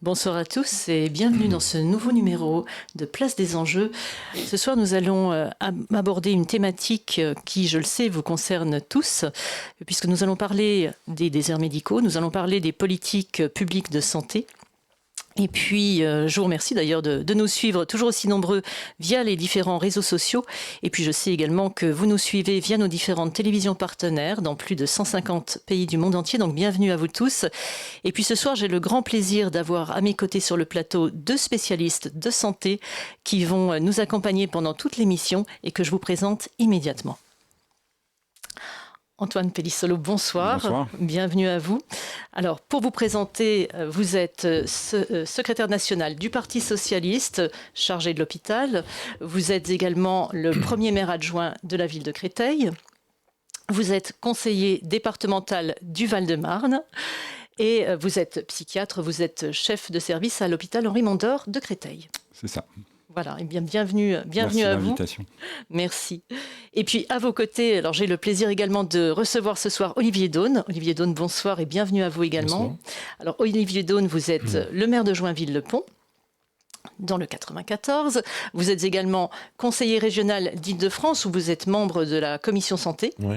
Bonsoir à tous et bienvenue dans ce nouveau numéro de Place des Enjeux. Ce soir, nous allons aborder une thématique qui, je le sais, vous concerne tous, puisque nous allons parler des déserts médicaux, nous allons parler des politiques publiques de santé. Et puis, je vous remercie d'ailleurs de nous suivre toujours aussi nombreux via les différents réseaux sociaux. Et puis, je sais également que vous nous suivez via nos différentes télévisions partenaires dans plus de 150 pays du monde entier. Donc, bienvenue à vous tous. Et puis, ce soir, j'ai le grand plaisir d'avoir à mes côtés sur le plateau 2 spécialistes de santé qui vont nous accompagner pendant toute l'émission et que je vous présente immédiatement. Antoine Pellissolo, bonsoir. Bonsoir. Bienvenue à vous. Alors, pour vous présenter, vous êtes secrétaire national du Parti socialiste, chargé de l'hôpital. Vous êtes également le premier maire adjoint de la ville de Créteil. Vous êtes conseiller départemental du Val-de-Marne. Et vous êtes psychiatre, vous êtes chef de service à l'hôpital Henri Mondor de Créteil. C'est ça. Voilà, et bien bienvenue Merci à vous. l'invitation. Merci. Et puis à vos côtés, alors j'ai le plaisir également de recevoir ce soir Olivier Daune. Olivier Daune, bonsoir et bienvenue à vous également. Bonsoir. Alors Olivier Daune, vous êtes le maire de Joinville-le-Pont, dans le 94. Vous êtes également conseiller régional d'Île-de-France, où vous êtes membre de la commission santé. Oui.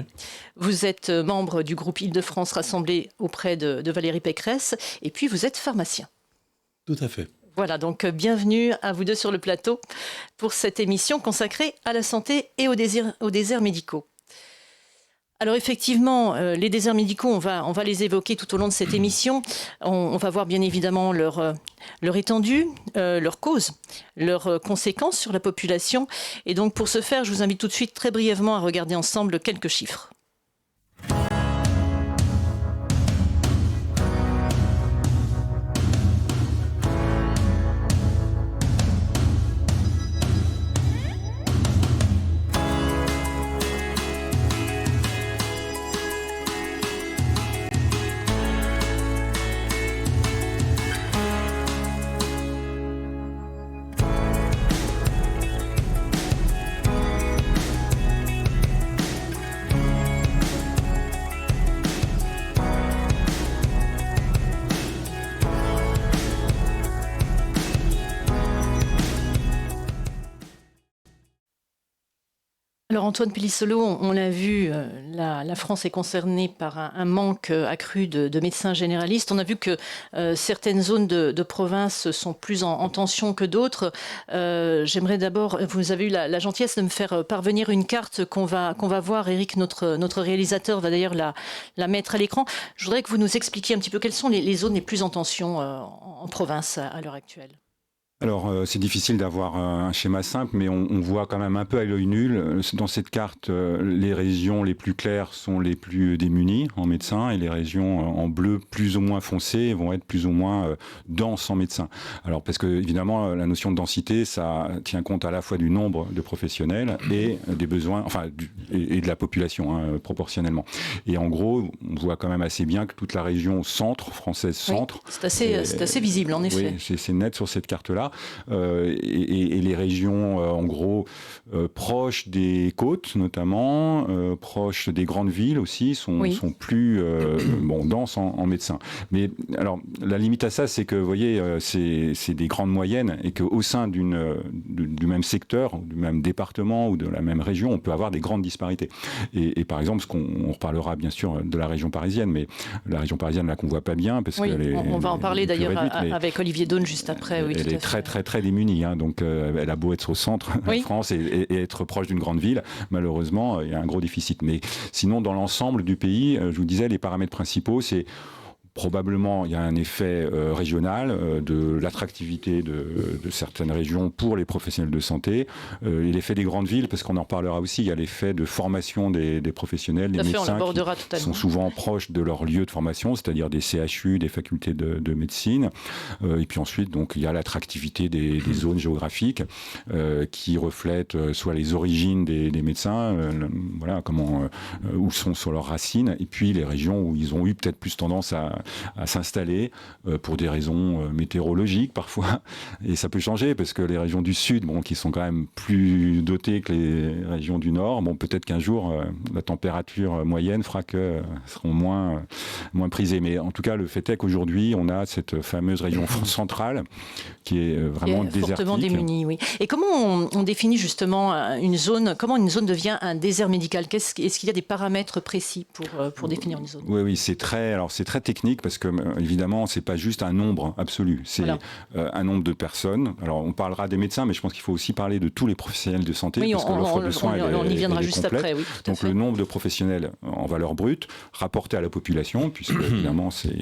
Vous êtes membre du groupe Île-de-France rassemblé auprès de Valérie Pécresse. Et puis vous êtes pharmacien. Tout à fait. Voilà, donc bienvenue à vous deux sur le plateau pour cette émission consacrée à la santé et aux déserts médicaux. Alors effectivement, les déserts médicaux, on va les évoquer tout au long de cette émission. On va voir bien évidemment leur étendue, leurs causes, leurs conséquences sur la population. Et donc pour ce faire, je vous invite tout de suite très brièvement à regarder ensemble quelques chiffres. Alors Antoine Pellissolo, on l'a vu, la France est concernée par un manque accru de médecins généralistes. On a vu que certaines zones de province sont plus en tension que d'autres. J'aimerais d'abord, vous avez eu la gentillesse de me faire parvenir une carte qu'on va voir. Eric, notre réalisateur, va d'ailleurs la mettre à l'écran. Je voudrais que vous nous expliquiez un petit peu quelles sont les zones les plus en tension en province à l'heure actuelle. Alors, c'est difficile d'avoir un schéma simple, mais on voit quand même un peu à l'œil nul. Dans cette carte, les régions les plus claires sont les plus démunies en médecins, et les régions en bleu plus ou moins foncé vont être plus ou moins denses en médecins. Alors, parce que évidemment, la notion de densité, ça tient compte à la fois du nombre de professionnels et des besoins, enfin, et de la population, proportionnellement. Et en gros, on voit quand même assez bien que toute la région centre, française centre... Oui, c'est assez visible, en effet. Oui, c'est net sur cette carte-là. Et les régions, en gros, proches des côtes, notamment, proches des grandes villes aussi, sont plus denses en médecins. Mais alors, la limite à ça, c'est que, vous voyez, c'est des grandes moyennes, et qu'au sein du même secteur, du même département ou de la même région, on peut avoir des grandes disparités. Et par exemple, on reparlera bien sûr de la région parisienne, mais la région parisienne, là, qu'on voit pas bien, parce on va en parler d'ailleurs avec Olivier Daune juste après. Oui, elle est très démunie, donc elle a beau être au centre de la France et être proche d'une grande ville, malheureusement il y a un gros déficit. Mais sinon, dans l'ensemble du pays, je vous disais, les paramètres principaux, c'est probablement, il y a un effet régional de l'attractivité de certaines régions pour les professionnels de santé, et l'effet des grandes villes, parce qu'on en reparlera aussi, il y a l'effet de formation des professionnels, des médecins qui sont souvent proches de leur lieu de formation, c'est-à-dire des CHU, des facultés de médecine. Et puis ensuite, donc, il y a l'attractivité des zones géographiques qui reflètent soit les origines des médecins, voilà, où sont sur leurs racines, et puis les régions où ils ont eu peut-être plus tendance à à s'installer pour des raisons météorologiques parfois. Et ça peut changer parce que les régions du Sud, qui sont quand même plus dotées que les régions du Nord, peut-être qu'un jour, la température moyenne fera que seront moins prisées. Mais en tout cas, le fait est qu'aujourd'hui, on a cette fameuse région centrale qui est vraiment désertique. Fortement démunie, oui. Et comment on définit justement une zone, comment une zone devient un désert médical? Est-ce qu'il y a des paramètres précis pour définir une zone? Oui, c'est très technique parce que évidemment, c'est pas juste un nombre absolu, c'est un nombre de personnes. Alors, on parlera des médecins, mais je pense qu'il faut aussi parler de tous les professionnels de santé, parce que l'offre de soins, on y viendra juste complète. après. Oui, donc, le nombre de professionnels en valeur brute rapporté à la population, puisque évidemment, c'est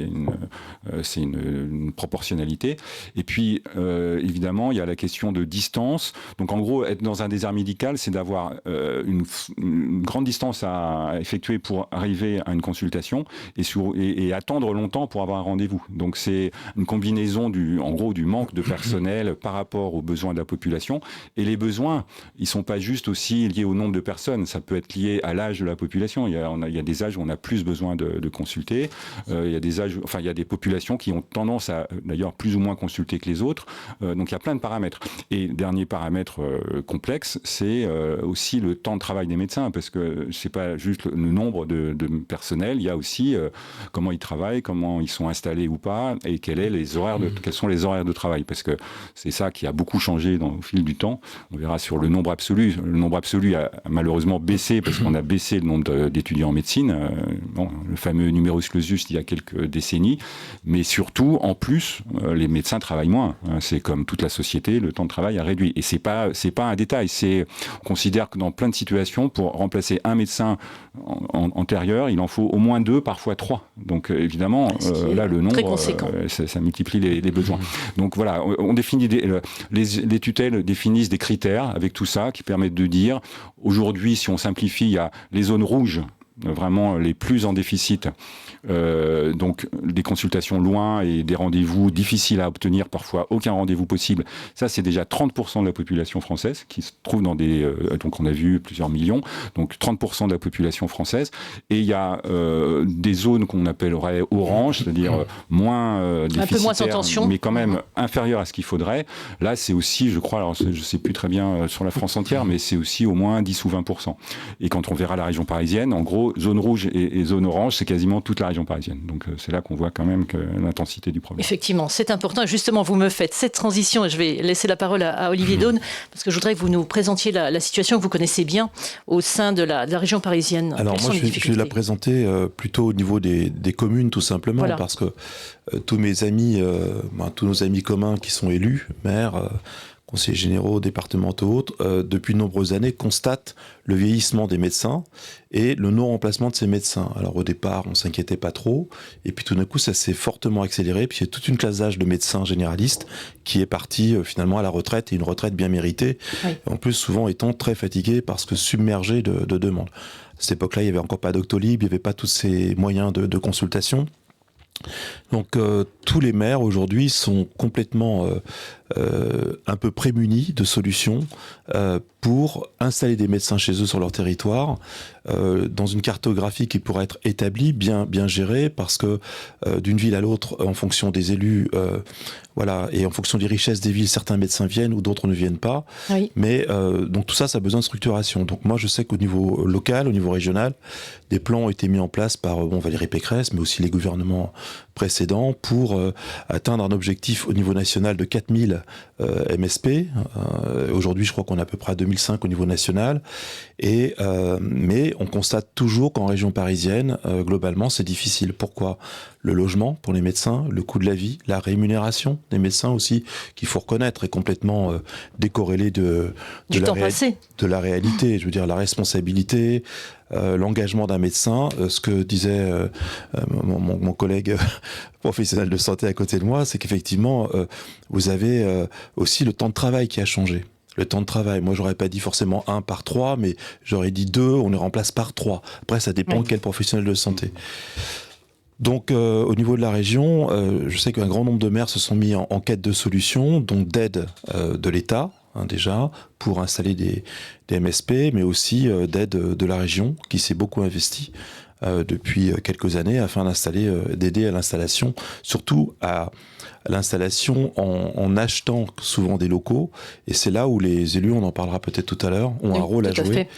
une proportionnalité. Et puis, évidemment, il y a la question de distance. Donc, en gros, être dans un désert médical, c'est d'avoir une grande distance à effectuer pour arriver à une consultation et attendre longtemps pour avoir un rendez-vous. Donc, c'est une combinaison du manque de personnel par rapport aux besoins de la population. Et les besoins, ils ne sont pas juste aussi liés au nombre de personnes. Ça peut être lié à l'âge de la population. Il y a des âges où on a plus besoin de consulter. Il y a des populations qui ont tendance à, d'ailleurs, plus ou moins consulter que les autres. Donc, il y a plein de paramètres. Et dernier paramètre complexe, c'est aussi le temps de travail des médecins, parce que c'est pas juste le nombre de personnel, il y a aussi comment ils travaillent, comment ils sont installés ou pas, et quels sont les horaires de travail, parce que c'est ça qui a beaucoup changé au fil du temps. On verra sur le nombre absolu. Le nombre absolu a malheureusement baissé, parce qu'on a baissé le nombre d'étudiants en médecine, le fameux numerus clausus il y a quelques décennies, mais surtout, en plus, les médecins travaillent moins. C'est comme toute la société, le temps de travail a réduit. Et c'est pas un détail. On considère que dans plein de situations, pour remplacer un médecin antérieur, il en faut au moins 2, parfois 3. Donc évidemment, là, le nombre, ça multiplie les besoins. Donc voilà, on définit les tutelles définissent des critères avec tout ça qui permettent de dire, aujourd'hui, si on simplifie, il y a les zones rouges, vraiment les plus en déficit, donc des consultations loin et des rendez-vous difficiles à obtenir, parfois aucun rendez-vous possible. Ça, c'est déjà 30% de la population française qui se trouve dans donc on a vu plusieurs millions, donc 30% de la population française. Et il y a des zones qu'on appellerait orange, c'est-à-dire moins déficitaires, un peu moins en tension, mais quand même inférieures à ce qu'il faudrait. Là, c'est aussi, je crois, alors je sais plus très bien sur la France entière, mais c'est aussi au moins 10 ou 20%. Et quand on verra la région parisienne, en gros, zone rouge et zone orange, c'est quasiment toute la région parisienne. Donc c'est là qu'on voit quand même l'intensité du problème. Effectivement, c'est important. Et justement, vous me faites cette transition, et je vais laisser la parole à Olivier Daune, parce que je voudrais que vous nous présentiez la situation que vous connaissez bien au sein de la région parisienne. Alors moi, je vais la présenter plutôt au niveau des communes, tout simplement, parce que tous mes amis, tous nos amis communs qui sont élus, maires, conseillers généraux, départementaux, autres, depuis de nombreuses années, constatent le vieillissement des médecins et le non-remplacement de ces médecins. Alors au départ, on s'inquiétait pas trop, et puis tout d'un coup, ça s'est fortement accéléré, puis il y a toute une classe d'âge de médecins généralistes qui est partie finalement à la retraite, et une retraite bien méritée, en plus souvent étant très fatigués parce que submergés de demandes. À cette époque-là, il n'y avait encore pas Doctolib, il n'y avait pas tous ces moyens de consultation. Donc tous les maires aujourd'hui sont complètement un peu prémunis de solutions pour installer des médecins chez eux sur leur territoire, dans une cartographie qui pourrait être établie, bien gérée, parce que d'une ville à l'autre, en fonction des élus, et en fonction des richesses des villes, certains médecins viennent ou d'autres ne viennent pas. Oui. Mais donc tout ça, ça a besoin de structuration. Donc moi, je sais qu'au niveau local, au niveau régional, des plans ont été mis en place par Valérie Pécresse, mais aussi les gouvernements précédents, pour atteindre un objectif au niveau national de 4000 MSP. Aujourd'hui, je crois qu'on est à peu près à 2005 au niveau national. Mais on constate toujours qu'en région parisienne, globalement, c'est difficile. Pourquoi ? Le logement pour les médecins, le coût de la vie, la rémunération des médecins aussi, qu'il faut reconnaître, est complètement décorrélé de la réalité. Je veux dire, la responsabilité, l'engagement d'un médecin, ce que disait mon collègue professionnel de santé à côté de moi, c'est qu'effectivement, vous avez aussi le temps de travail qui a changé. Le temps de travail, moi j'aurais pas dit forcément 1 par 3, mais j'aurais dit 2, on les remplace par 3. Après, ça dépend de quel professionnel de santé. Donc au niveau de la région, je sais qu'un grand nombre de maires se sont mis en quête de solutions, donc d'aide de l'État, déjà, pour installer des MSP, mais aussi d'aide de la région, qui s'est beaucoup investie depuis quelques années afin d'aider à l'installation, surtout à l'installation en achetant souvent des locaux. Et c'est là où les élus, on en parlera peut-être tout à l'heure, ont un rôle à jouer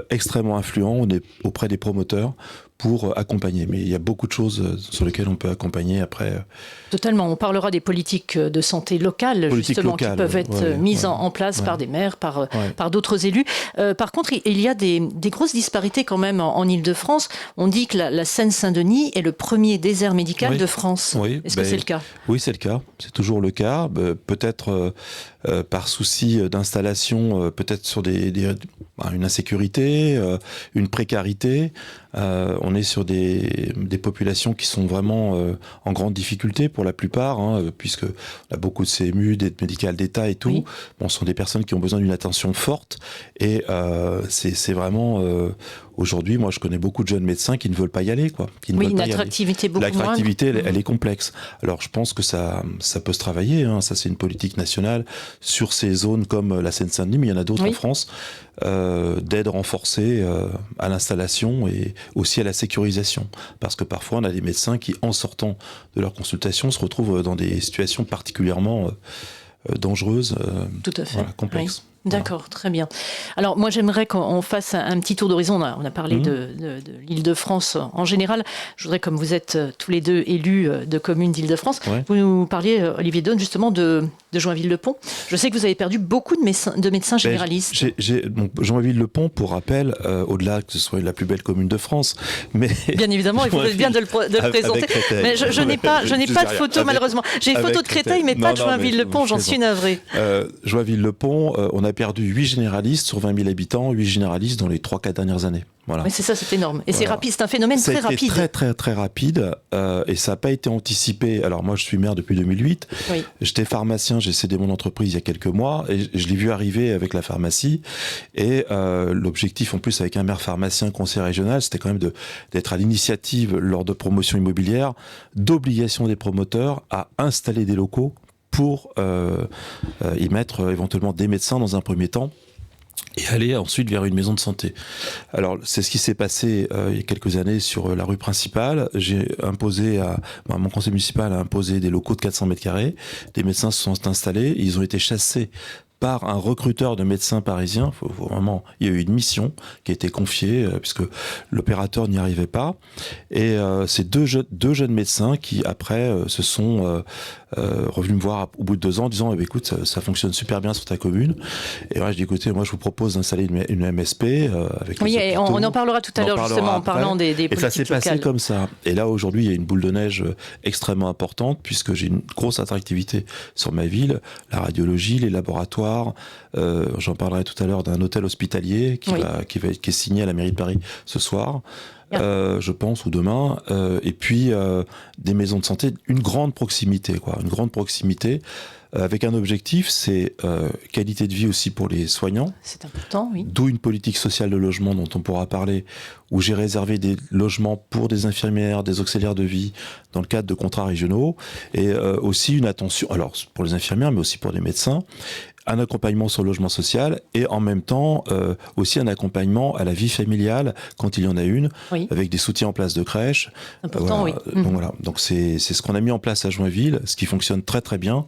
extrêmement influent. On est auprès des promoteurs pour accompagner. Mais il y a beaucoup de choses sur lesquelles on peut accompagner après. Totalement. On parlera des politiques de santé locales, justement, qui peuvent être mises en place par des maires, par d'autres élus. Par contre, il y a des grosses disparités quand même en Île-de-France. On dit que la Seine-Saint-Denis est le premier désert médical de France. Est-ce que c'est le cas ? Oui, c'est le cas. C'est toujours le cas. Peut-être par souci d'installation, peut-être sur une insécurité, une précarité. On est sur des populations qui sont vraiment en grande difficulté pour la plupart, puisque on a beaucoup de CMU, d'aide médicale d'État et tout. Oui. Bon, ce sont des personnes qui ont besoin d'une attention forte et c'est vraiment aujourd'hui, moi je connais beaucoup de jeunes médecins qui ne veulent pas y aller, quoi. Une attractivité beaucoup moindre. L'attractivité, elle est complexe. Alors je pense que ça peut se travailler. Ça c'est une politique nationale sur ces zones comme la Seine-Saint-Denis, mais il y en a d'autres en France, d'aide renforcée à l'installation et aussi à la sécurisation. Parce que parfois on a des médecins qui, en sortant de leur consultation, se retrouvent dans des situations particulièrement dangereuses, tout à fait. Complexes. Oui. D'accord, très bien. Alors moi j'aimerais qu'on fasse un petit tour d'horizon. On a parlé de l'Île-de-France en général. Je voudrais, comme vous êtes tous les deux élus de communes d'Île-de-France, vous nous parliez, Olivier Daune, justement de Joinville-le-Pont. Je sais que vous avez perdu beaucoup de médecins généralistes. Joinville-le-Pont, pour rappel, au-delà que ce soit la plus belle commune de France, mais bien évidemment, il faut bien de le présenter. Mais je n'ai pas de photo malheureusement. J'ai une photo de Créteil, mais pas de Joinville-le-Pont. J'en suis navré. Joinville-le-Pont, on a perdu 8 généralistes sur 20 000 habitants, 8 généralistes dans les 3-4 dernières années. Voilà. Oui, c'est énorme. Et c'est rapide, c'est un phénomène très rapide. C'est très rapide et ça n'a pas été anticipé. Alors moi, je suis maire depuis 2008. Oui. J'étais pharmacien, j'ai cédé mon entreprise il y a quelques mois et je l'ai vu arriver avec la pharmacie. Et l'objectif, en plus, avec un maire pharmacien conseiller régional, c'était quand même d'être à l'initiative lors de promotions immobilières, d'obligation des promoteurs à installer des locaux pour y mettre éventuellement des médecins dans un premier temps et aller ensuite vers une maison de santé. Alors, c'est ce qui s'est passé il y a quelques années sur la rue principale. Mon conseil municipal a imposé des locaux de 400 mètres carrés. Des médecins se sont installés. Ils ont été chassés par un recruteur de médecins parisiens. Vraiment, il y a eu une mission qui a été confiée puisque l'opérateur n'y arrivait pas. Et c'est deux jeunes médecins qui après se sont revenus me voir au bout de 2 ans en disant écoute, ça fonctionne super bien sur ta commune. Et moi je dis écoutez, moi je vous propose d'installer une MSP avec les hôpitaux. On en parlera tout à l'heure justement en parlant des politiques locales. Et ça s'est passé comme ça. Et là aujourd'hui il y a une boule de neige extrêmement importante puisque j'ai une grosse attractivité sur ma ville, la radiologie, les laboratoires. J'en parlerai tout à l'heure d'un hôtel hospitalier qui est signé à la mairie de Paris ce soir. Je pense, ou demain, et puis des maisons de santé, une grande proximité, avec un objectif, c'est qualité de vie aussi pour les soignants. C'est important, oui. D'où une politique sociale de logement dont on pourra parler, où j'ai réservé des logements pour des infirmières, des auxiliaires de vie, dans le cadre de contrats régionaux, et aussi une attention, alors pour les infirmières, mais aussi pour les médecins, un accompagnement sur le logement social et en même temps aussi un accompagnement à la vie familiale quand il y en a une, avec des soutiens en place de crèche. Important, oui. Donc voilà, donc c'est ce qu'on a mis en place à Joinville, ce qui fonctionne très très bien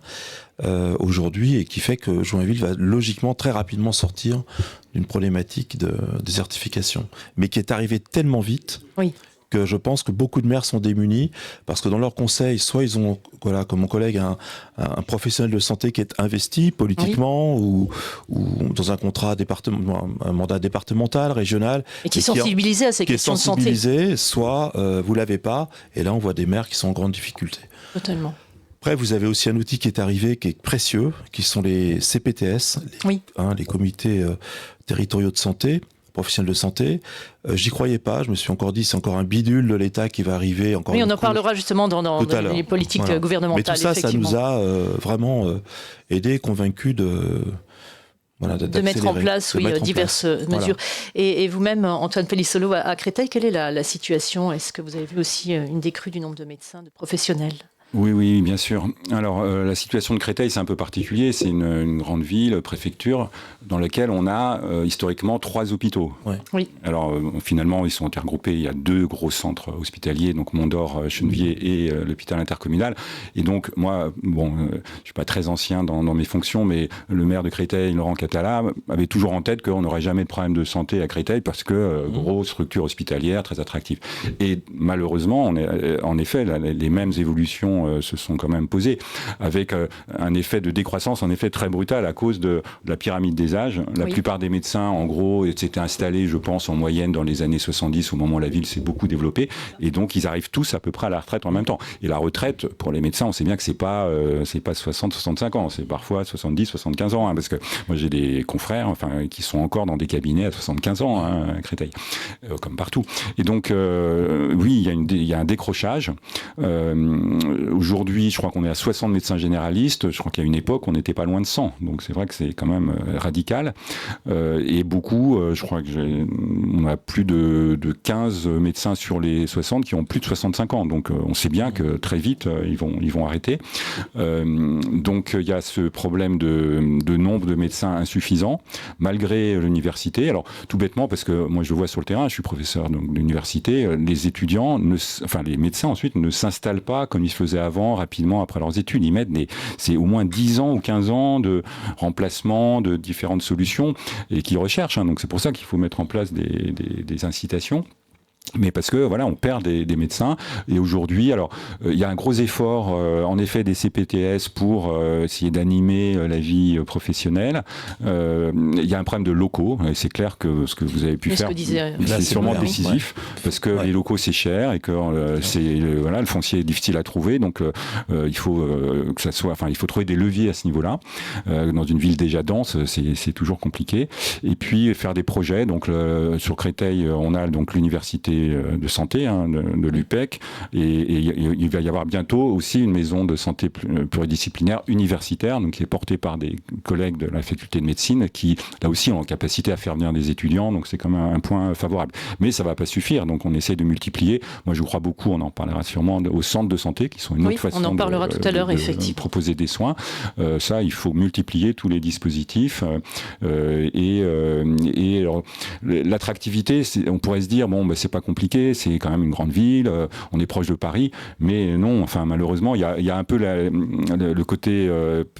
aujourd'hui et qui fait que Joinville va logiquement très rapidement sortir d'une problématique de désertification, mais qui est arrivée tellement vite. Oui. Que je pense que beaucoup de maires sont démunis parce que dans leur conseil, soit ils ont, comme mon collègue, un professionnel de santé qui est investi politiquement ou dans un contrat un mandat départemental, régional. Et qui est sensibilisé à ces questions de santé. Soit vous l'avez pas, et là on voit des maires qui sont en grande difficulté. Totalement. Après, vous avez aussi un outil qui est arrivé, qui est précieux, qui sont les CPTS, les comités territoriaux de santé, professionnels de santé. J'y croyais pas, je me suis encore dit c'est encore un bidule de l'État qui va arriver. Encore on en parlera justement dans les politiques gouvernementales. Mais tout ça, ça nous a vraiment aidé, convaincus de mettre en place diverses mesures. Et vous-même, Antoine Pellissolo, à Créteil, quelle est la situation ? Est-ce que vous avez vu aussi une décrue du nombre de médecins, de professionnels ? Oui, bien sûr. Alors, la situation de Créteil, c'est un peu particulier. C'est une grande ville, préfecture, dans laquelle on a historiquement 3 hôpitaux. Ouais. Oui. Alors, finalement, ils sont intergroupés. Il y a 2 gros centres hospitaliers, donc Mondor, Chenevier et l'hôpital intercommunal. Et donc, moi, je suis pas très ancien dans mes fonctions, mais le maire de Créteil, Laurent Catala, avait toujours en tête qu'on n'aurait jamais de problème de santé à Créteil parce que grosse structure hospitalière, très attractive. Et malheureusement, en effet, les mêmes évolutions se sont quand même posées, avec un effet de décroissance en effet très brutal à cause de la pyramide des âges. La plupart des médecins, en gros, s'étaient installés, je pense, en moyenne dans les années 70, au moment où la ville s'est beaucoup développée, et donc ils arrivent tous à peu près à la retraite en même temps. Et la retraite, pour les médecins, on sait bien que c'est pas 60-65 ans, c'est parfois 70-75 ans, parce que moi j'ai des confrères qui sont encore dans des cabinets à 75 ans à Créteil, comme partout. Et donc, oui, il y a un décrochage. Aujourd'hui, je crois qu'on est à 60 médecins généralistes. Je crois qu'à une époque, on n'était pas loin de 100. Donc, c'est vrai que c'est quand même radical. Et beaucoup, je crois on a plus de 15 médecins sur les 60 qui ont plus de 65 ans. Donc, on sait bien que très vite, ils vont arrêter. Donc, il y a ce problème de nombre de médecins insuffisants, malgré l'université. Alors, tout bêtement, parce que moi, je le vois sur le terrain, je suis professeur d'université, les étudiants, les médecins ensuite ne s'installent pas comme ils se faisaient avant, rapidement après leurs études. Ils mettent c'est au moins 10 ans ou 15 ans de remplacement de différentes solutions et qu'ils recherchent. Donc c'est pour ça qu'il faut mettre en place des incitations. Mais parce que voilà, on perd des médecins. Et aujourd'hui, alors il y a un gros effort, en effet, des CPTS pour essayer d'animer la vie professionnelle. Il y a un problème de locaux. Et c'est clair que ce que vous avez pu faire, c'est sûrement décisif, parce que les locaux c'est cher et que le foncier est difficile à trouver. Donc il faut que ça soit, il faut trouver des leviers à ce niveau-là. Dans une ville déjà dense, c'est toujours compliqué. Et puis faire des projets. Donc sur Créteil, on a donc l'université de santé de l'UPEC, et il va y avoir bientôt aussi une maison de santé pluridisciplinaire universitaire, donc qui est portée par des collègues de la faculté de médecine qui là aussi ont la capacité à faire venir des étudiants, donc c'est quand même un point favorable. Mais ça va pas suffire, donc on essaie de multiplier. Moi je crois beaucoup, on en parlera sûrement, aux centres de santé qui sont une autre façon on en parlera tout à l'heure, effectivement. Proposer des soins. Ça, il faut multiplier tous les dispositifs et alors, l'attractivité, on pourrait se dire c'est pas compliqué, c'est quand même une grande ville, on est proche de Paris, mais non, malheureusement, il y a un peu le côté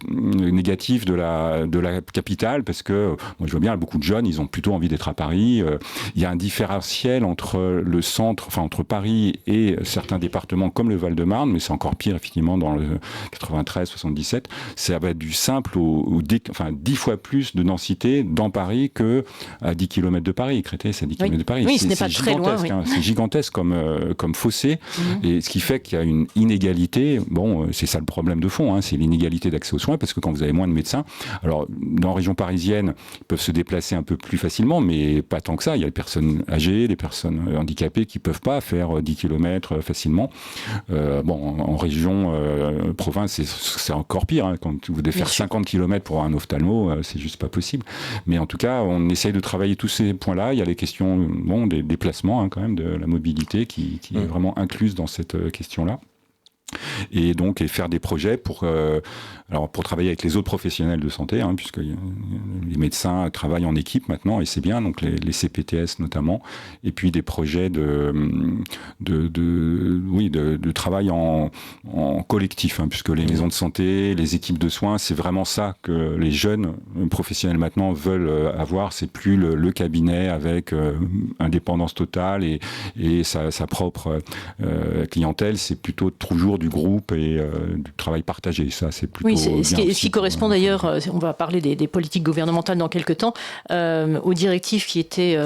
négatif de la capitale, parce que moi je vois bien, beaucoup de jeunes, ils ont plutôt envie d'être à Paris. Il y a un différentiel entre le centre, entre Paris et certains départements comme le Val-de-Marne, mais c'est encore pire effectivement dans le 93-77. Ça va être du simple 10 fois plus de densité dans Paris que à 10 km de Paris. Créteil, c'est à 10 km de Paris. Oui, ce n'est pas très loin. C'est gigantesque comme fossé, et ce qui fait qu'il y a une inégalité. C'est ça le problème de fond, c'est l'inégalité d'accès aux soins, parce que quand vous avez moins de médecins, alors dans la région parisienne, ils peuvent se déplacer un peu plus facilement, mais pas tant que ça. Il y a les personnes âgées, les personnes handicapées qui peuvent pas faire 10 km facilement. En région, province, c'est encore pire. Quand vous devez faire 50 km pour un ophtalmo, c'est juste pas possible. Mais en tout cas, on essaye de travailler tous ces points-là. Il y a les questions des déplacements, quand même, de la mobilité qui est vraiment incluse dans cette question-là. Et donc faire des projets pour travailler avec les autres professionnels de santé, puisque les médecins travaillent en équipe maintenant, et c'est bien, donc les CPTS notamment, et puis des projets de travail en collectif, puisque les maisons de santé, les équipes de soins, c'est vraiment ça que les jeunes professionnels maintenant veulent avoir. C'est plus le cabinet avec indépendance totale et sa propre clientèle, c'est plutôt toujours du groupe et du travail partagé. Ça, c'est plutôt ce qui correspond d'ailleurs, on va parler des politiques gouvernementales dans quelques temps, aux directives qui étaient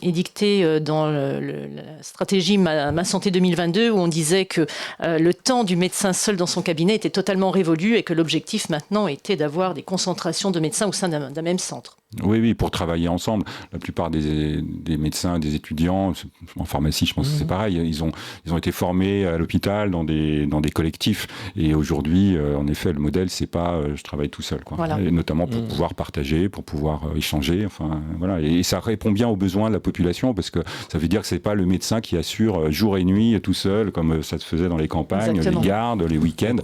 édictées dans la stratégie Ma Santé 2022, où on disait que le temps du médecin seul dans son cabinet était totalement révolu et que l'objectif maintenant était d'avoir des concentrations de médecins au sein d'un même centre. Oui, pour travailler ensemble. La plupart des médecins, des étudiants, en pharmacie, je pense que c'est pareil. Ils ont été formés à l'hôpital dans des collectifs. Et aujourd'hui, en effet, le modèle, c'est pas je travaille tout seul, quoi. Voilà. Et notamment pour pouvoir partager, pour pouvoir échanger. Enfin, voilà. Et ça répond bien aux besoins de la population, parce que ça veut dire que c'est pas le médecin qui assure jour et nuit tout seul, comme ça se faisait dans les campagnes, Exactement. les gardes, les week-ends.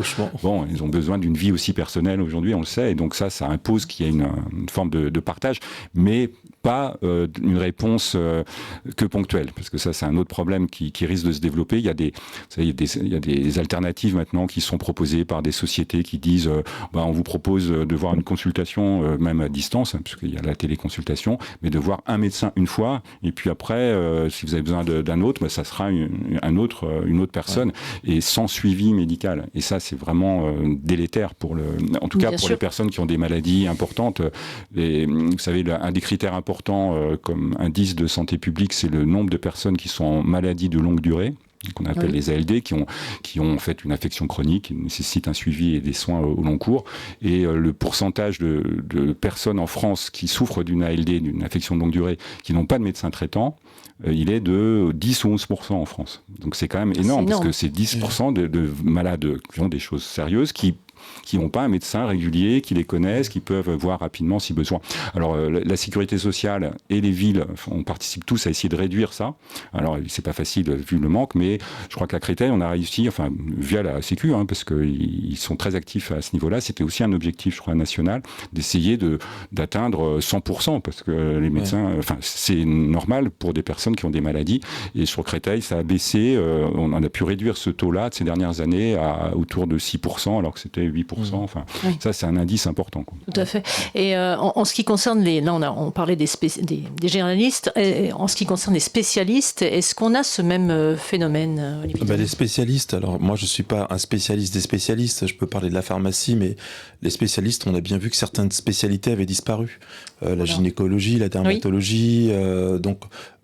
Bon, ils ont besoin d'une vie aussi personnelle aujourd'hui, on le sait. Et donc ça impose qu'il y ait une forme de partage, mais pas une réponse que ponctuelle, parce que ça c'est un autre problème qui risque de se développer. Il y a des alternatives maintenant qui sont proposées par des sociétés qui disent on vous propose de voir une consultation même à distance, puisqu'il y a la téléconsultation, mais de voir un médecin une fois, et puis après si vous avez besoin d'un autre, ça sera une autre personne, et sans suivi médical. Et ça c'est vraiment délétère en tout cas pour les personnes qui ont des maladies importantes. Vous savez, un des critères importants comme indice de santé publique, c'est le nombre de personnes qui sont en maladie de longue durée, qu'on appelle les ALD, qui ont en fait une affection chronique, qui nécessite un suivi et des soins au long cours. Et le pourcentage de personnes en France qui souffrent d'une ALD, d'une affection de longue durée, qui n'ont pas de médecin traitant, il est de 10 ou 11% en France. Donc c'est quand même énorme, parce que c'est 10% de malades qui ont des choses sérieuses, qui n'ont pas un médecin régulier, qui les connaissent, qui peuvent voir rapidement si besoin. Alors la sécurité sociale et les villes, on participe tous à essayer de réduire ça. Alors c'est pas facile vu le manque, mais je crois que la Créteil, on a réussi, via la Sécu, parce qu'ils sont très actifs à ce niveau-là. C'était aussi un objectif, je crois, national, d'essayer d'atteindre 100%, parce que les médecins, c'est normal pour des personnes qui ont des maladies. Et sur Créteil, ça a baissé. On a pu réduire ce taux-là de ces dernières années à autour de 6%, alors que c'était 8%. Ça, c'est un indice important, quoi. Tout à fait. Et en ce qui concerne on parlait des généralistes. Et en ce qui concerne les spécialistes, est-ce qu'on a ce même phénomène, Olivier ? Les spécialistes, alors moi je suis pas un spécialiste des spécialistes, je peux parler de la pharmacie, mais les spécialistes, on a bien vu que certaines spécialités avaient disparu. La gynécologie, la dermatologie,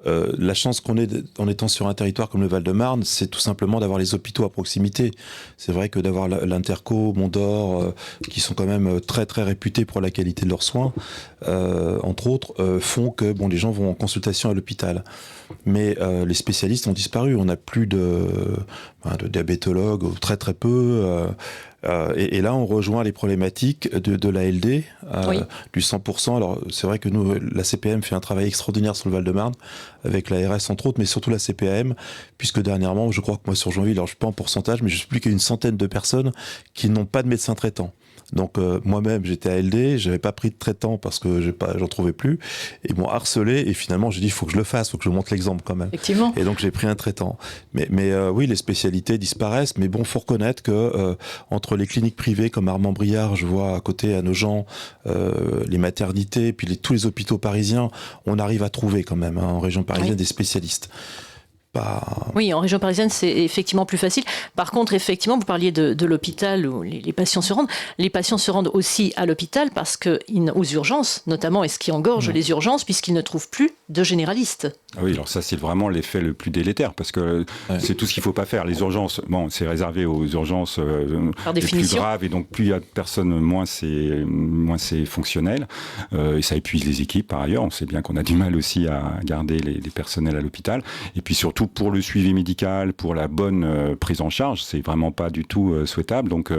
la chance qu'on ait en étant sur un territoire comme le Val-de-Marne, c'est tout simplement d'avoir les hôpitaux à proximité. C'est vrai que d'avoir l'Interco, Mondor, qui sont quand même très très réputés pour la qualité de leurs soins, entre autres, font que les gens vont en consultation à l'hôpital. Mais les spécialistes ont disparu. On n'a plus de diabétologues, ou très très peu. Et là, on rejoint les problématiques de l'ALD, du 100%. Alors, c'est vrai que nous, la CPAM fait un travail extraordinaire sur le Val-de-Marne, avec l'ARS entre autres, mais surtout la CPAM, puisque dernièrement, je crois que moi sur Joinville, alors je ne suis pas en pourcentage, mais je sais plus qu'il y a une centaine de personnes qui n'ont pas de médecin traitant. Donc moi-même j'étais ALD, j'avais pas pris de traitant parce que j'en trouvais plus, et m'ont harcelé, et finalement j'ai dit il faut que je le fasse, il faut que je montre l'exemple quand même. Effectivement. Et donc j'ai pris un traitant. Mais oui, les spécialités disparaissent, mais bon, faut reconnaître que entre les cliniques privées comme Armand Briard, je vois à côté à Nogent, les maternités, puis tous les hôpitaux parisiens, on arrive à trouver quand même en région parisienne des spécialistes. Oui, en région parisienne, c'est effectivement plus facile. Par contre, effectivement, vous parliez de l'hôpital où les patients se rendent. Les patients se rendent aussi à l'hôpital aux urgences, notamment, et ce qui engorge les urgences, puisqu'ils ne trouvent plus de généralistes. Ah oui, alors ça, c'est vraiment l'effet le plus délétère, parce que c'est tout ce qu'il ne faut pas faire. Les urgences, c'est réservé aux urgences les plus graves, et donc plus il y a de personnes, moins c'est fonctionnel. Et ça épuise les équipes, par ailleurs. On sait bien qu'on a du mal aussi à garder les personnels à l'hôpital. Et puis surtout, pour le suivi médical, pour la bonne prise en charge, c'est vraiment pas du tout souhaitable. Donc,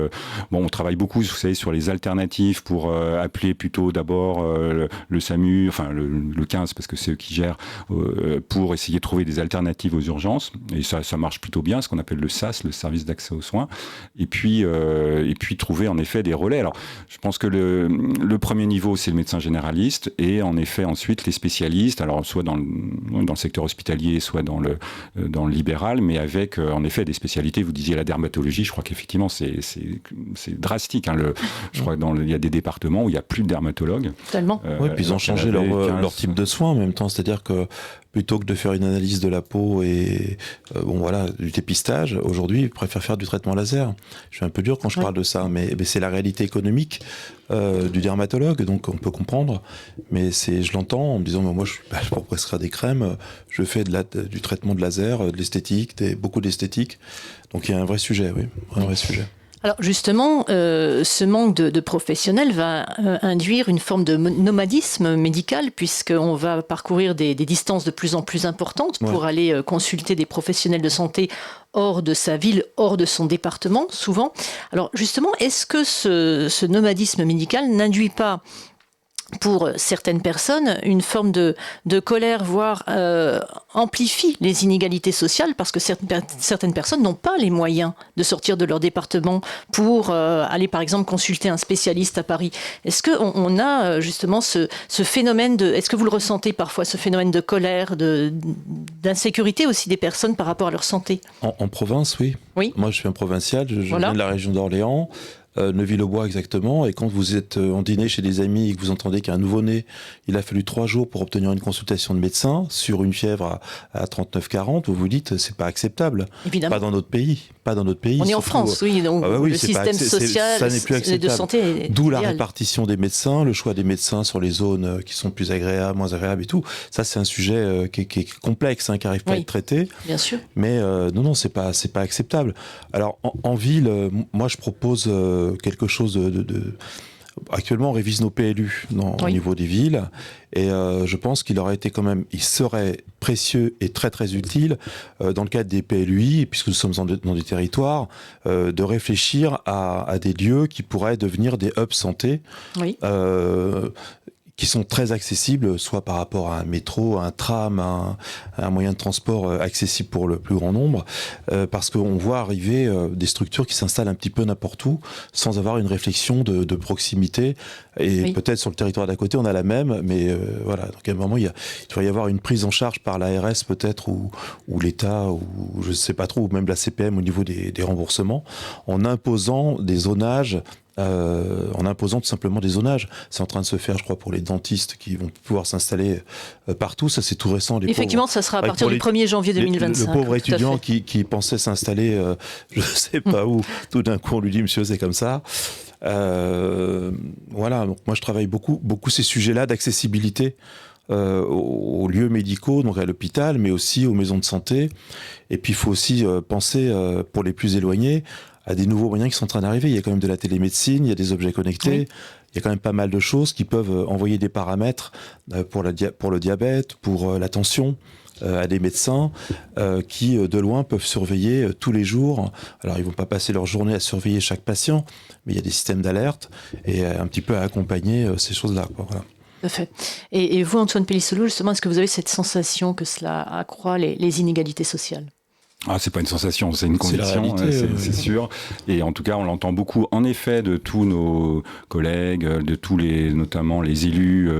on travaille beaucoup, vous savez, sur les alternatives pour appeler plutôt d'abord le SAMU, le 15, parce que c'est eux qui gèrent, pour essayer de trouver des alternatives aux urgences. Et ça marche plutôt bien, ce qu'on appelle le SAS, le service d'accès aux soins. Et puis trouver en effet des relais. Alors, je pense que le premier niveau, c'est le médecin généraliste, et en effet ensuite les spécialistes. Alors, soit dans le secteur hospitalier, soit dans le libéral, mais avec en effet des spécialités. Vous disiez la dermatologie, je crois qu'effectivement c'est drastique. Je crois qu'il y a des départements où il n'y a plus de dermatologues. Tellement. Oui, puis ils ont changé leur type de soins en même temps. C'est-à-dire que plutôt que de faire une analyse de la peau et du dépistage, aujourd'hui, ils préfèrent faire du traitement laser. Je suis un peu dur quand je parle de ça, mais c'est la réalité économique du dermatologue, donc on peut comprendre. Mais je l'entends en me disant, moi, je pour prescrire des crèmes, je fais du traitement de laser, de l'esthétique, beaucoup d'esthétique. Donc il y a un vrai sujet, oui, un vrai sujet. Alors justement, ce manque de professionnels va induire une forme de nomadisme médical, puisqu'on va parcourir des distances de plus en plus importantes pour aller consulter des professionnels de santé hors de sa ville, hors de son département, souvent. Alors justement, est-ce que ce nomadisme médical n'induit pas pour certaines personnes, une forme de colère, voire amplifie les inégalités sociales, parce que certaines personnes n'ont pas les moyens de sortir de leur département pour aller, par exemple, consulter un spécialiste à Paris. Est-ce qu'on a justement ce phénomène est-ce que vous le ressentez parfois, ce phénomène de colère, d'insécurité aussi des personnes par rapport à leur santé? En province, oui. Moi, je suis un provincial, je viens de la région d'Orléans. Neuville-au-Bois exactement, et quand vous êtes en dîner chez des amis et que vous entendez qu'un nouveau-né, il a fallu 3 jours pour obtenir une consultation de médecin sur une fièvre à 39-40, vous vous dites c'est pas acceptable. Évidemment. Pas dans notre pays. On est en France, oui, donc le système social de santé est d'où la répartition des médecins, le choix des médecins sur les zones qui sont plus agréables, moins agréables et tout. Ça, c'est un sujet qui est complexe, qui n'arrive pas à être traité. Bien sûr. Mais non, c'est pas acceptable. Alors en ville, moi je propose quelque chose Actuellement, on révise nos PLU au niveau des villes, et je pense qu'il serait précieux et très très utile dans le cadre des PLUI, puisque nous sommes dans des territoires, de réfléchir à des lieux qui pourraient devenir des hubs santé. Qui sont très accessibles, soit par rapport à un métro, un tram, un moyen de transport accessible pour le plus grand nombre, parce qu'on voit arriver des structures qui s'installent un petit peu n'importe où, sans avoir une réflexion de proximité, et peut-être sur le territoire d'à côté on a la même, mais voilà, donc à un moment il devrait y avoir une prise en charge par l'ARS peut-être, ou l'État, ou je ne sais pas trop, ou même la CPM au niveau des remboursements, en imposant des zonages, en imposant tout simplement des zonages. C'est en train de se faire, je crois, pour les dentistes qui vont pouvoir s'installer partout. Ça, c'est tout récent. Effectivement, ça sera à partir du 1er janvier 2025. Le pauvre étudiant qui pensait s'installer, je ne sais pas où, tout d'un coup, on lui dit, monsieur, c'est comme ça. Voilà, donc moi, je travaille beaucoup ces sujets-là d'accessibilité aux lieux médicaux, donc à l'hôpital, mais aussi aux maisons de santé. Et puis, il faut aussi penser, pour les plus éloignés, à des nouveaux moyens qui sont en train d'arriver. Il y a quand même de la télémédecine, il y a des objets connectés, il y a quand même pas mal de choses qui peuvent envoyer des paramètres pour le diabète, pour la tension, à des médecins qui, de loin, peuvent surveiller tous les jours. Alors, ils ne vont pas passer leur journée à surveiller chaque patient, mais il y a des systèmes d'alerte et un petit peu à accompagner ces choses-là. Voilà. Tout à fait. Et vous, Antoine Pellissolo, justement, est-ce que vous avez cette sensation que cela accroît les inégalités sociales ? C'est pas une sensation, c'est une conviction, c'est sûr. Et en tout cas, on l'entend beaucoup, en effet, de tous nos collègues, de tous notamment les élus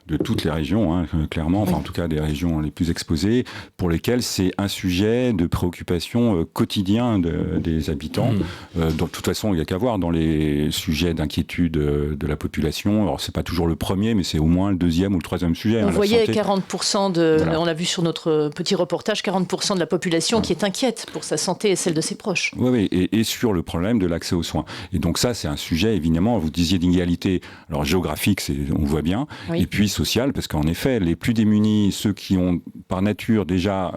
de toutes les régions, clairement, enfin en tout cas des régions les plus exposées, pour lesquelles c'est un sujet de préoccupation quotidien des habitants. De toute façon, il n'y a qu'à voir dans les sujets d'inquiétude de la population. Alors c'est pas toujours le premier, mais c'est au moins le deuxième ou le troisième sujet. On voyait 40% on l'a vu sur notre petit reportage, 40% de la population qui est inquiète pour sa santé et celle de ses proches. Oui, et sur le problème de l'accès aux soins. Et donc ça, c'est un sujet, évidemment, vous disiez d'inégalité, alors géographique, on voit bien, et puis social, parce qu'en effet, les plus démunis, ceux qui ont par nature déjà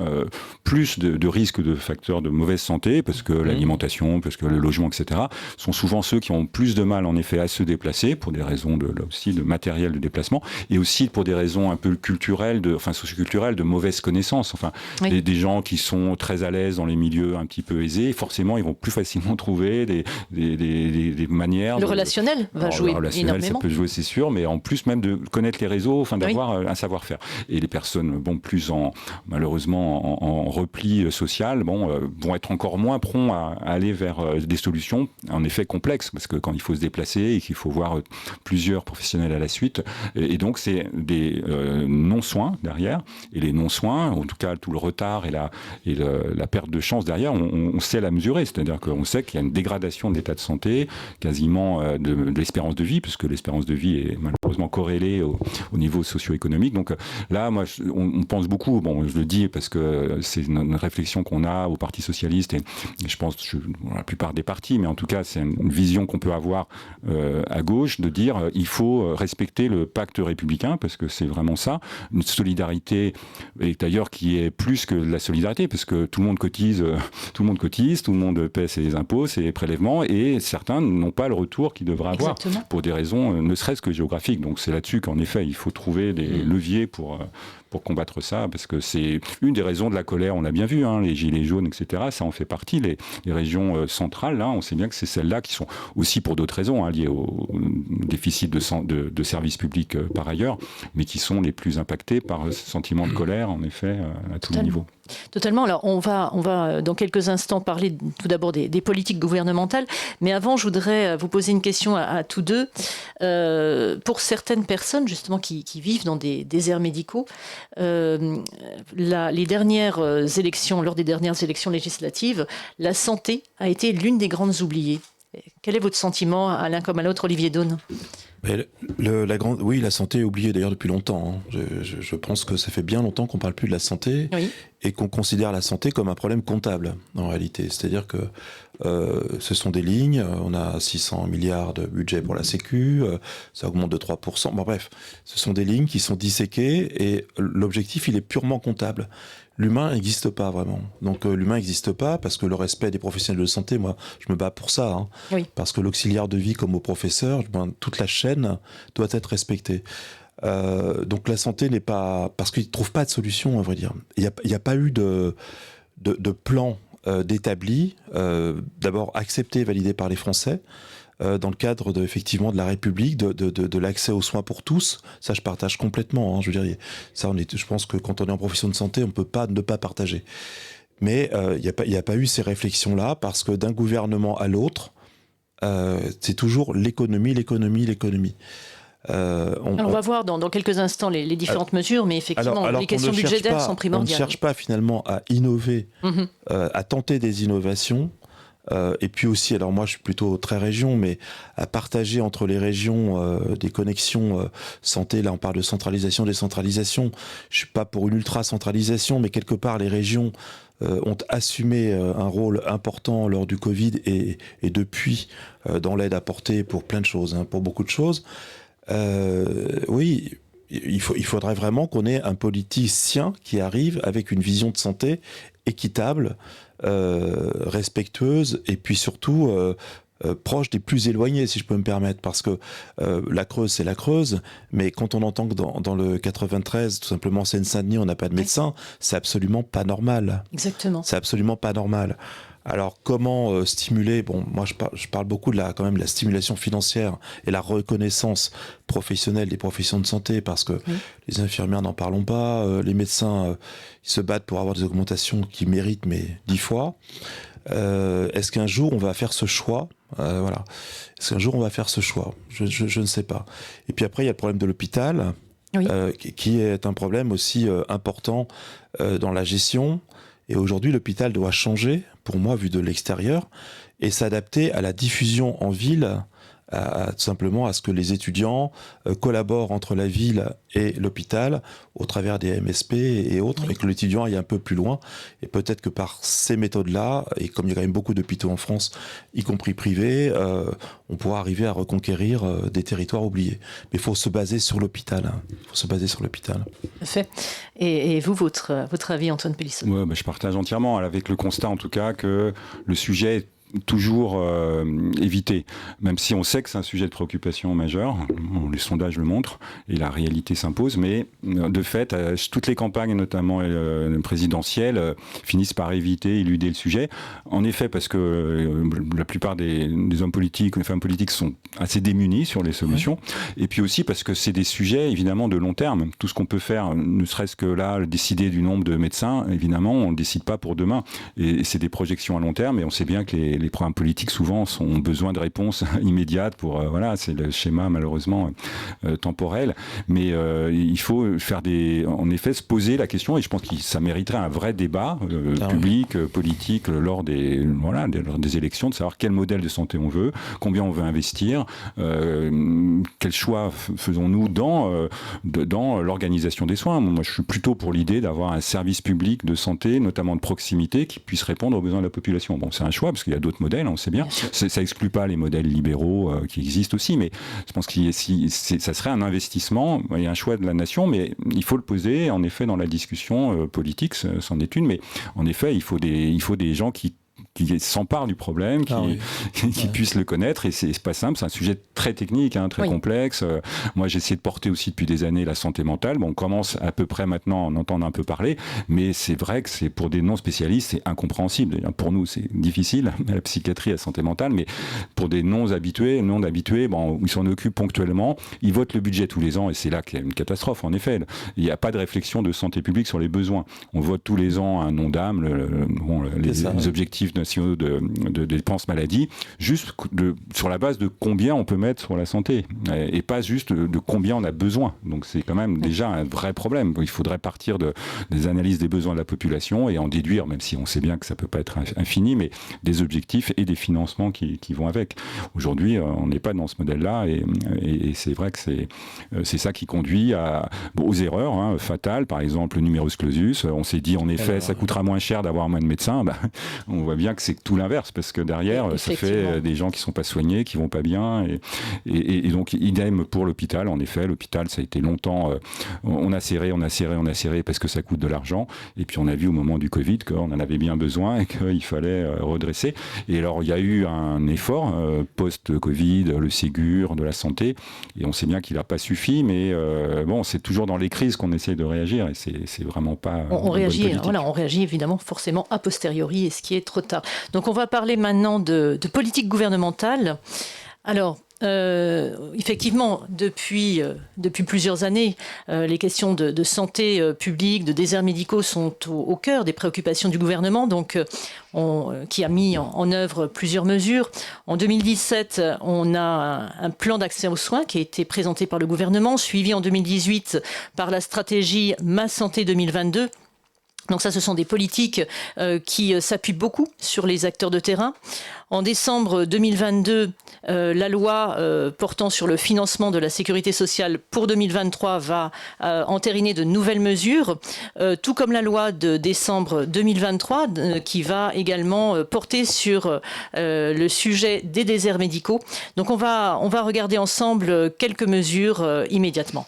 plus de risques de facteurs de mauvaise santé, parce que l'alimentation, parce que le logement, etc., sont souvent ceux qui ont plus de mal, en effet, à se déplacer, pour des raisons aussi de matériel de déplacement, et aussi pour des raisons un peu culturelles, socioculturelles, de mauvaise connaissance. Enfin, des gens qui sont très à l'aise dans les milieux un petit peu aisés, forcément, ils vont plus facilement trouver des manières... Le relationnel va jouer énormément. Ça peut jouer, c'est sûr, mais en plus même de connaître les réseaux, d'avoir un savoir-faire. Et les personnes, malheureusement, en repli social, vont être encore moins prompts à aller vers des solutions, en effet, complexes, parce que quand il faut se déplacer et qu'il faut voir plusieurs professionnels à la suite, et donc c'est des non-soins derrière, et les non-soins, en tout cas tout le retard et la perte de chance derrière, on sait la mesurer, c'est-à-dire qu'on sait qu'il y a une dégradation de l'état de santé, quasiment de l'espérance de vie, puisque l'espérance de vie est malheureusement malheureusement corrélé au niveau socio-économique. Donc là, moi, on pense beaucoup, bon, je le dis parce que c'est une réflexion qu'on a au Parti socialiste et je pense dans la plupart des partis, mais en tout cas, c'est une vision qu'on peut avoir à gauche, de dire il faut respecter le pacte républicain, parce que c'est vraiment ça, une solidarité, et d'ailleurs qui est plus que la solidarité, parce que tout le monde cotise, tout le monde paie ses impôts, ses prélèvements, et certains n'ont pas le retour qu'ils devraient avoir. Exactement. Pour des raisons ne serait-ce que géographiques. Donc c'est là-dessus qu'en effet, il faut trouver des leviers pour combattre ça, parce que c'est une des raisons de la colère, on l'a bien vu, hein, les gilets jaunes, etc., ça en fait partie, les régions centrales, là, on sait bien que c'est celles-là qui sont aussi pour d'autres raisons, hein, liées au déficit de services publics par ailleurs, mais qui sont les plus impactées par ce sentiment de colère, en effet, à tous les niveaux. Totalement. Alors, on va dans quelques instants parler tout d'abord des politiques gouvernementales, mais avant, je voudrais vous poser une question à tous deux. Pour certaines personnes, justement, qui vivent dans des déserts médicaux, lors des dernières élections législatives, la santé a été l'une des grandes oubliées. Quel est votre sentiment, à l'un comme à l'autre, Olivier Daune ? Oui, la santé est oubliée d'ailleurs depuis longtemps. Hein. Je pense que ça fait bien longtemps qu'on ne parle plus de la santé et qu'on considère la santé comme un problème comptable en réalité. C'est-à-dire que ce sont des lignes, on a 600 milliards de budget pour la Sécu, ça augmente de 3%. Bon, bref, ce sont des lignes qui sont disséquées et l'objectif il est purement comptable. L'humain n'existe pas vraiment. Donc l'humain n'existe pas parce que le respect des professionnels de santé, moi, je me bats pour ça. Hein. Oui. Parce que l'auxiliaire de vie comme au professeur, toute la chaîne doit être respectée. Donc la santé n'est pas... Parce qu'ils ne trouvent pas de solution, à vrai dire. Il n'y a pas eu de plan d'établi, d'abord accepté, validé par les Français, dans le cadre effectivement de la République, de l'accès aux soins pour tous. Ça, je partage complètement. Hein, je veux dire, ça, je pense que quand on est en profession de santé, on ne peut pas ne pas partager. Mais il n'y a pas eu ces réflexions-là, parce que d'un gouvernement à l'autre, c'est toujours l'économie. On va voir dans quelques instants les différentes mesures, mais effectivement, les questions budgétaires sont primordiales. On ne cherche pas finalement à innover, à tenter des innovations. Et puis aussi, alors moi je suis plutôt très région, mais à partager entre les régions des connexions santé. Là on parle de centralisation, décentralisation. Je suis pas pour une ultra-centralisation, mais quelque part les régions ont assumé un rôle important lors du Covid et depuis dans l'aide apportée pour plein de choses, hein, pour beaucoup de choses. Oui, il faudrait vraiment qu'on ait un politicien qui arrive avec une vision de santé équitable, respectueuse et puis surtout proche des plus éloignés, si je peux me permettre, parce que la Creuse, c'est la Creuse, mais quand on entend que dans le 93, tout simplement Seine-Saint-Denis, on n'a pas de médecin, c'est absolument pas normal. Exactement. C'est absolument pas normal. Alors comment stimuler ? Bon, moi je parle beaucoup de la stimulation financière et la reconnaissance professionnelle des professions de santé, parce que les infirmières n'en parlons pas, les médecins ils se battent pour avoir des augmentations qu'ils méritent mais 10 fois. Est-ce qu'un jour on va faire ce choix ? Voilà. Est-ce qu'un jour on va faire ce choix ? Je ne sais pas. Et puis après il y a le problème de l'hôpital, qui est un problème aussi important dans la gestion. Et aujourd'hui, l'hôpital doit changer, pour moi, vu de l'extérieur, et s'adapter à la diffusion en ville, tout simplement à ce que les étudiants collaborent entre la ville et l'hôpital au travers des MSP et autres, et que l'étudiant aille un peu plus loin. Et peut-être que par ces méthodes-là, et comme il y a quand même beaucoup d'hôpitaux en France, y compris privés, on pourra arriver à reconquérir des territoires oubliés. Mais il faut se baser sur l'hôpital. Il faut se baser sur l'hôpital. Fait. Et vous, votre avis, Antoine Pélissot ? Ouais, je partage entièrement, avec le constat en tout cas que le sujet est toujours évité, même si on sait que c'est un sujet de préoccupation majeur. Les sondages le montrent et la réalité s'impose, mais de fait, toutes les campagnes, notamment présidentielles, finissent par éluder le sujet. En effet, parce que la plupart des hommes politiques, les femmes politiques sont assez démunis sur les solutions, et puis aussi parce que c'est des sujets évidemment de long terme. Tout ce qu'on peut faire, ne serait-ce que là, décider du nombre de médecins, évidemment, on ne décide pas pour demain, et c'est des projections à long terme, et on sait bien que les les programmes politiques souvent ont besoin de réponses immédiates pour voilà, c'est le schéma malheureusement temporel. Mais il faut en effet se poser la question, et je pense que ça mériterait un vrai débat public, politique lors des élections, de savoir quel modèle de santé on veut, combien on veut investir, quel choix faisons-nous dans l'organisation des soins. Moi, je suis plutôt pour l'idée d'avoir un service public de santé, notamment de proximité, qui puisse répondre aux besoins de la population. Bon, c'est un choix, parce qu'il y a d'autres modèles, on sait bien. Ça exclut pas les modèles libéraux qui existent aussi, mais je pense que ça serait un investissement. Il y a un choix de la nation, mais il faut le poser, en effet, dans la discussion politique, c'en est une, mais en effet, il faut des gens qui s'emparent du problème, qui puissent le connaître, et c'est pas simple, c'est un sujet très technique, très complexe. Moi, j'essaie de porter aussi depuis des années la santé mentale. Bon, on commence à peu près maintenant à en entendre un peu parler, mais c'est vrai que c'est pour des non-spécialistes, c'est incompréhensible. Pour nous, c'est difficile, la psychiatrie, la santé mentale, mais pour des non-habitués, bon, ils s'en occupent ponctuellement, ils votent le budget tous les ans, et c'est là qu'il y a une catastrophe, en effet. Il n'y a pas de réflexion de santé publique sur les besoins. On vote tous les ans un ONDAM, les objectifs nationaux de dépenses maladie, juste sur la base de combien on peut mettre sur la santé, et pas juste de combien on a besoin. Donc c'est quand même déjà un vrai problème. Il faudrait partir des analyses des besoins de la population et en déduire, même si on sait bien que ça peut pas être infini, mais des objectifs et des financements qui vont avec. Aujourd'hui, on n'est pas dans ce modèle-là, et c'est vrai que c'est ça qui conduit aux erreurs fatales. Par exemple, le numerus clausus, on s'est dit en effet ça coûtera moins cher d'avoir moins de médecins. On voit bien que c'est tout l'inverse, parce que derrière, ça fait des gens qui sont pas soignés, qui vont pas bien, et donc idem pour l'hôpital. En effet, l'hôpital, ça a été longtemps, on a serré, parce que ça coûte de l'argent, et puis on a vu au moment du Covid qu'on en avait bien besoin et qu'il fallait redresser. Et alors, il y a eu un effort post-Covid, le Ségur, de la santé, et on sait bien qu'il n'a pas suffi, mais bon, c'est toujours dans les crises qu'on essaie de réagir, et c'est vraiment pas... On réagit évidemment forcément a posteriori, et ce qui est trop tard. Donc on va parler maintenant de politique gouvernementale. Alors, effectivement, depuis plusieurs années, les questions de santé publique, de déserts médicaux sont au cœur des préoccupations du gouvernement, donc, qui a mis en œuvre plusieurs mesures. En 2017, on a un plan d'accès aux soins qui a été présenté par le gouvernement, suivi en 2018 par la stratégie Ma Santé 2022. Donc ça, ce sont des politiques qui s'appuient beaucoup sur les acteurs de terrain. En décembre 2022, la loi portant sur le financement de la sécurité sociale pour 2023 va entériner de nouvelles mesures, tout comme la loi de décembre 2023 qui va également porter sur le sujet des déserts médicaux. Donc on va regarder ensemble quelques mesures immédiatement.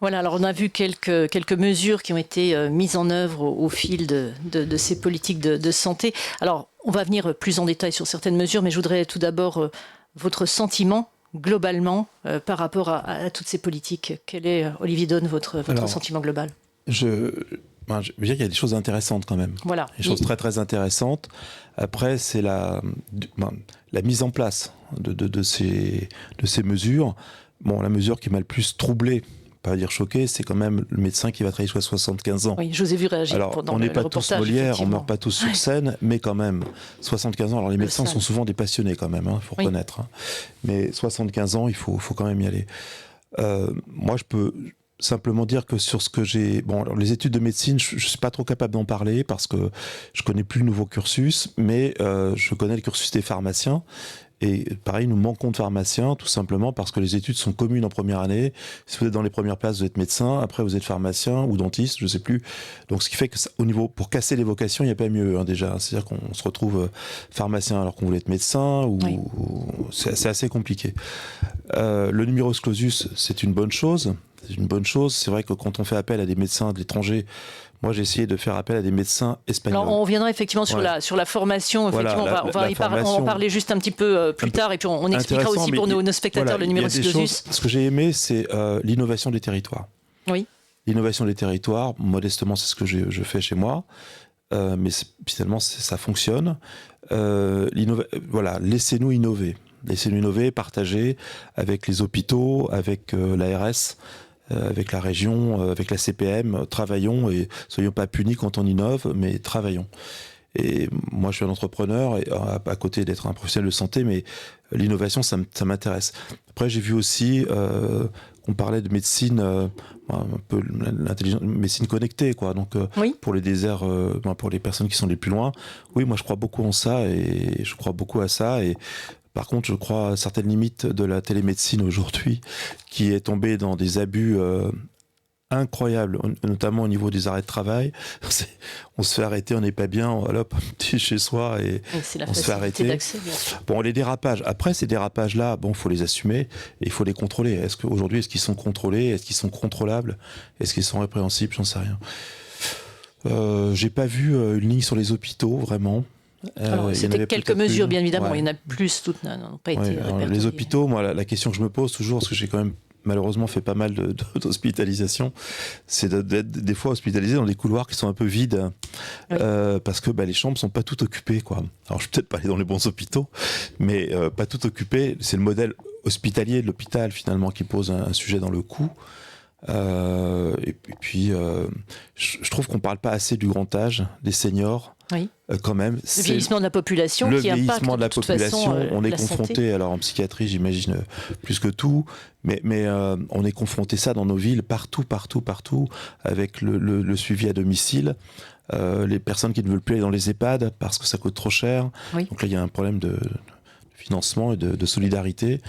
Voilà, alors on a vu quelques mesures qui ont été mises en œuvre au fil de ces politiques de santé. Alors, on va venir plus en détail sur certaines mesures, mais je voudrais tout d'abord votre sentiment globalement par rapport à toutes ces politiques. Quel est, Olivier Daune, votre sentiment global ? je veux dire qu'il y a des choses intéressantes quand même. Voilà. Des choses très très intéressantes. Après, c'est la mise en place de ces mesures. Bon, la mesure qui m'a le plus troublé, pas dire choqué, c'est quand même le médecin qui va travailler jusqu'à 75 ans. Oui, je vous ai vu réagir. Alors, on n'est pas tous Molière, on ne meurt pas tous sur scène, mais quand même, 75 ans. Alors, les médecins sont souvent des passionnés quand même, faut reconnaître. Mais 75 ans, il faut quand même y aller. Moi, je peux simplement dire que sur ce que j'ai... Bon, alors, les études de médecine, je ne suis pas trop capable d'en parler parce que je ne connais plus le nouveau cursus, mais je connais le cursus des pharmaciens. Et pareil, nous manquons de pharmaciens, tout simplement parce que les études sont communes en première année. Si vous êtes dans les premières places, vous êtes médecin. Après, vous êtes pharmacien ou dentiste, je ne sais plus. Donc, ce qui fait que, au niveau, pour casser les vocations, il n'y a pas mieux, déjà. C'est-à-dire qu'on se retrouve pharmacien alors qu'on voulait être médecin. C'est assez compliqué. Le numerus clausus, c'est une bonne chose. C'est une bonne chose. C'est vrai que quand on fait appel à des médecins de l'étranger, moi, j'ai essayé de faire appel à des médecins espagnols. Alors, on reviendra effectivement sur la formation. Effectivement, on va en parler juste un petit peu plus tard, et puis on expliquera aussi pour nos spectateurs le numerus clausus. Ce que j'ai aimé, c'est l'innovation des territoires. Oui. L'innovation des territoires, modestement, c'est ce que je fais chez moi, mais finalement, ça fonctionne. Laissez-nous innover. Laissez-nous innover, partager avec les hôpitaux, avec l'ARS, avec la région, avec la CPM, travaillons et soyons pas punis quand on innove, mais travaillons. Et moi, je suis un entrepreneur, et à côté d'être un professionnel de santé, mais l'innovation, ça m'intéresse. Après, j'ai vu aussi, on parlait de médecine, un peu médecine connectée, quoi. Donc, pour les déserts, pour les personnes qui sont les plus loin, oui, moi, je crois beaucoup en ça, et je crois beaucoup à ça, et par contre, je crois à certaines limites de la télémédecine aujourd'hui, qui est tombée dans des abus incroyables, notamment au niveau des arrêts de travail. On se fait arrêter, on n'est pas bien, hop, petit chez soi et on se fait arrêter. Bon, les dérapages. Après, ces dérapages-là, bon, faut les assumer et il faut les contrôler. Aujourd'hui, est-ce qu'ils sont contrôlés? Est-ce qu'ils sont contrôlables? Est-ce qu'ils sont répréhensibles? J'en sais rien. J'ai pas vu une ligne sur les hôpitaux, vraiment. C'était quelques mesures, bien évidemment. Il y en a plus, toutes n'ont pas été répertoriées. Les hôpitaux, moi, la question que je me pose toujours, parce que j'ai quand même malheureusement fait pas mal d'hospitalisation, c'est d'être des fois hospitalisé dans des couloirs qui sont un peu vides, parce que les chambres sont pas toutes occupées, quoi. Alors, je vais peut-être pas aller dans les bons hôpitaux, mais pas toutes occupées. C'est le modèle hospitalier de l'hôpital, finalement, qui pose un sujet dans le coût. Et puis, je trouve qu'on parle pas assez du grand âge, des seniors. Oui. Quand même. Le vieillissement de la population qui impacte de toute façon, on est confronté, santé. Alors en psychiatrie, j'imagine plus que tout, mais on est confronté ça dans nos villes, partout, avec le suivi à domicile, les personnes qui ne veulent plus aller dans les EHPAD parce que ça coûte trop cher. Oui. Donc là, il y a un problème de financement et de solidarité.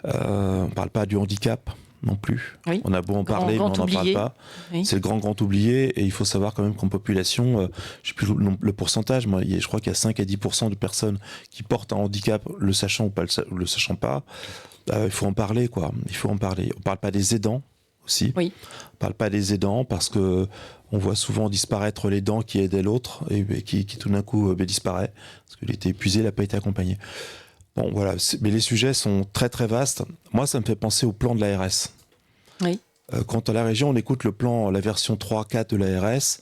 On ne parle pas du handicap non plus. Oui. On a beau en parler, mais on n'en parle pas. Oui. C'est le grand oublié, et il faut savoir quand même qu'en population, je ne sais plus le pourcentage, moi, je crois qu'il y a 5 à 10% de personnes qui portent un handicap, le sachant ou pas, le sachant pas. Il faut en parler, quoi. Il faut en parler. On ne parle pas des aidants aussi. Oui. On ne parle pas des aidants parce que on voit souvent disparaître les dents qui aidaient l'autre et qui tout d'un coup disparaît parce qu'il était épuisé, il n'a pas été accompagné. Bon, voilà, mais les sujets sont très très vastes. Moi, ça me fait penser au plan de l'ARS. Oui. Quand à la région, on écoute le plan, la version 3-4 de l'ARS,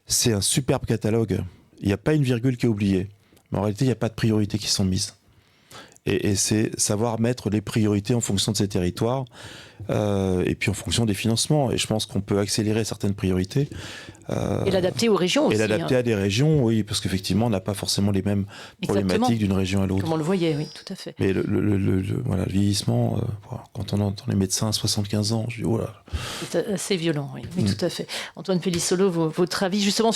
c'est un superbe catalogue. Il n'y a pas une virgule qui est oubliée. Mais en réalité, il n'y a pas de priorités qui sont mises. Et c'est savoir mettre les priorités en fonction de ces territoires, et puis en fonction des financements. Et je pense qu'on peut accélérer certaines priorités. Et l'adapter aux régions aussi. Et l'adapter à des régions, oui, parce qu'effectivement, on n'a pas forcément les mêmes problématiques d'une région à l'autre. Comme on le voyait, oui, tout à fait. Mais le vieillissement, quand on entend les médecins à 75 ans, je dis, oh là. C'est assez violent, oui, tout à fait. Antoine Pellissolo, votre avis justement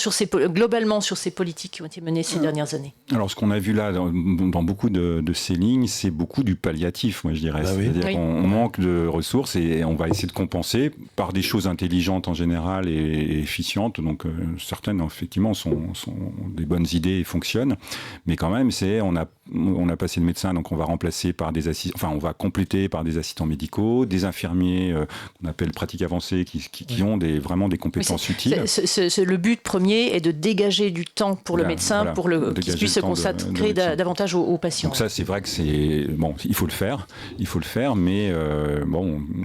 globalement sur ces politiques qui ont été menées ces dernières années? Alors, ce qu'on a vu là, dans beaucoup de ces lignes, c'est beaucoup du palliatif, moi je dirais. C'est-à-dire qu'on manque de ressources et on va essayer de compenser par des choses intelligentes en général et efficientes. Donc certaines effectivement sont des bonnes idées et fonctionnent, mais quand même on a passé de médecins, donc on va remplacer par on va compléter par des assistants médicaux, des infirmiers qu'on appelle pratiques avancées qui ont vraiment des compétences utiles. Le but premier est de dégager du temps pour le médecin, pour qu'il puisse se consacrer davantage aux patients. Donc ça, c'est vrai que il faut le faire, mais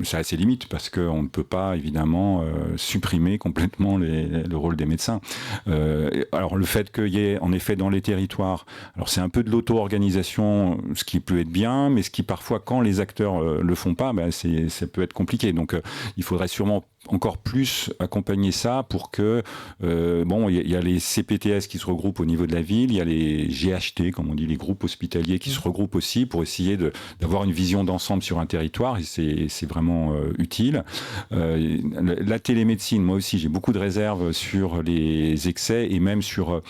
ça a ses limites parce qu'on ne peut pas évidemment supprimer complètement le rôle des médecins. Alors le fait qu'il y ait en effet dans les territoires, alors c'est un peu de l'auto-organisation, ce qui peut être bien, mais ce qui parfois quand les acteurs le font pas, ça peut être compliqué. Donc il faudrait sûrement encore plus accompagner ça pour que il y a les CPTS qui se regroupent au niveau de la ville, il y a les GHT comme on dit, les groupes hospitaliers qui se regroupent aussi pour essayer d'avoir une vision d'ensemble sur un territoire, et c'est vraiment utile. La télémédecine, moi aussi j'ai beaucoup de réserves sur les excès et même sur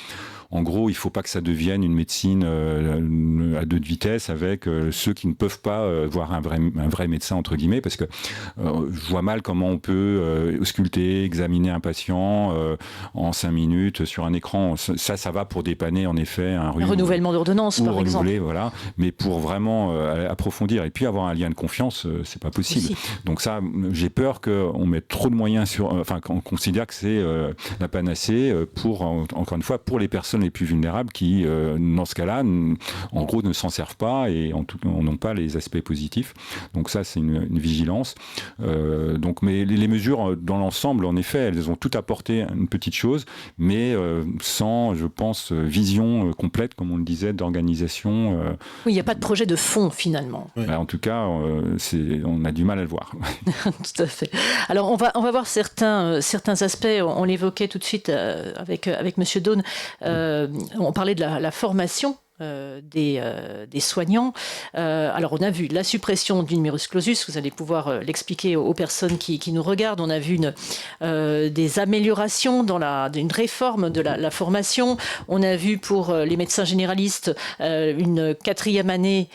en gros, il ne faut pas que ça devienne une médecine à deux vitesses avec ceux qui ne peuvent pas voir un vrai médecin, entre guillemets, parce que je vois mal comment on peut ausculter, examiner un patient en 5 minutes sur un écran. Ça va pour dépanner, en effet, un renouvellement d'ordonnance, par exemple. Voilà. Mais pour vraiment approfondir et puis avoir un lien de confiance, c'est pas possible. Aussi. Donc ça, j'ai peur qu'on mette trop de moyens qu'on considère que c'est la panacée pour, encore une fois, pour les personnes les plus vulnérables qui, dans ce cas-là, en gros, ne s'en servent pas et n'ont pas les aspects positifs. Donc ça, c'est une vigilance. Mais les mesures, dans l'ensemble, en effet, elles ont tout apporté une petite chose, mais sans, je pense, vision complète, comme on le disait, d'organisation. Oui, il n'y a pas de projet de fond, finalement. Oui. En tout cas, on a du mal à le voir. Tout à fait. Alors, on va voir certains aspects. On l'évoquait tout de suite avec Monsieur Daune. On parlait de la formation des soignants. Alors, on a vu la suppression du numerus clausus. Vous allez pouvoir l'expliquer aux personnes qui nous regardent. On a vu des améliorations une réforme de la formation. On a vu pour les médecins généralistes une 4e année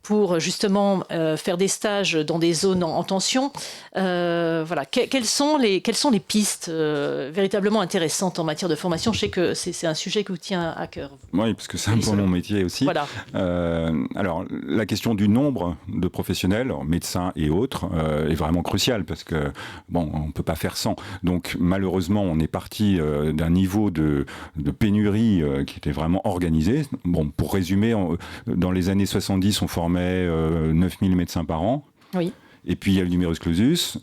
pour justement faire des stages dans des zones en tension. Voilà. Quelles sont les pistes véritablement intéressantes en matière de formation? Je sais que c'est un sujet qui vous tient à cœur. Oui, parce que c'est un mon métier aussi. Voilà. Alors, la question du nombre de professionnels, médecins et autres, est vraiment cruciale parce que, on ne peut pas faire sans. Donc, malheureusement, on est parti d'un niveau de pénurie qui était vraiment organisé. Pour résumer, dans les années 70, on formait 9000 médecins par an. Oui. Et puis il y a le numerus clausus.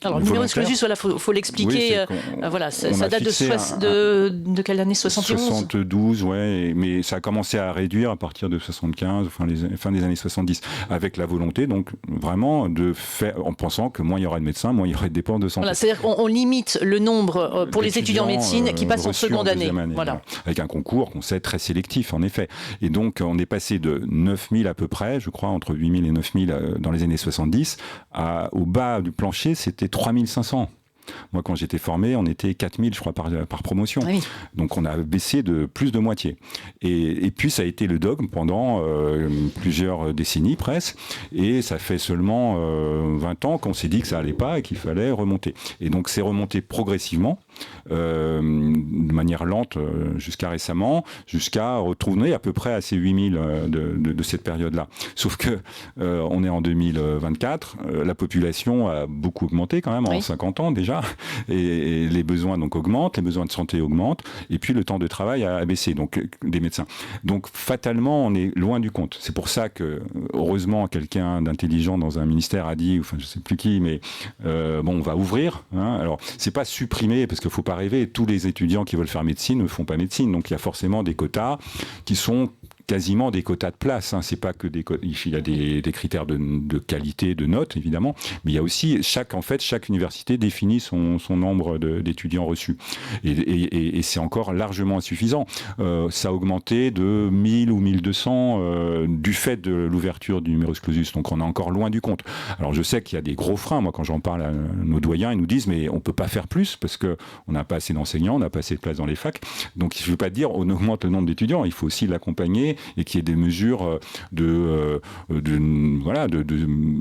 Alors le numerus clausus, faut l'expliquer. Oui, ça date de quelle année? 71 72, ouais. Mais ça a commencé à réduire à partir de 75, fin des années 70, avec la volonté, donc vraiment de faire, en pensant que moins il y aura de médecins, moins il y aura de dépenses de santé. Voilà, c'est-à-dire qu'on limite le nombre pour les étudiants en médecine qui passent en seconde année. Voilà. Avec un concours qu'on sait très sélectif, en effet. Et donc on est passé de 9000 à peu près, je crois, entre 8000 et 9000 dans les années 70. Au bas du plancher, c'était 3500. Moi, quand j'étais formé, on était 4000, je crois, par promotion. Oui. Donc, on a baissé de plus de moitié. Et puis, ça a été le dogme pendant plusieurs décennies, presque. Et ça fait seulement 20 ans qu'on s'est dit que ça allait pas et qu'il fallait remonter. Et donc, c'est remonté progressivement, de manière lente jusqu'à récemment, jusqu'à retourner à peu près à ces 8000 de cette période-là. Sauf que on est en 2024, la population a beaucoup augmenté quand même, en 50 ans déjà. Et les besoins donc augmentent, les besoins de santé augmentent, et puis le temps de travail a baissé, donc des médecins. Donc fatalement, on est loin du compte. C'est pour ça que, heureusement, quelqu'un d'intelligent dans un ministère a dit, je sais plus qui, mais on va ouvrir. Alors, c'est pas supprimer, parce qu'il faut pas rêver, tous les étudiants qui veulent faire médecine ne font pas médecine, donc il y a forcément des quotas qui sont quasiment des quotas de place. C'est pas que il y a des critères de qualité, de notes, évidemment, mais il y a aussi chaque université définit son nombre d'étudiants reçus. Et c'est encore largement insuffisant. Ça a augmenté de 1000 ou 1200 du fait de l'ouverture du numerus clausus. Donc on est encore loin du compte. Alors je sais qu'il y a des gros freins. Moi, quand j'en parle à nos doyens, ils nous disent mais on peut pas faire plus parce que on n'a pas assez d'enseignants, on n'a pas assez de place dans les facs. Donc je ne veux pas dire on augmente le nombre d'étudiants. Il faut aussi l'accompagner et qu'il y ait des mesures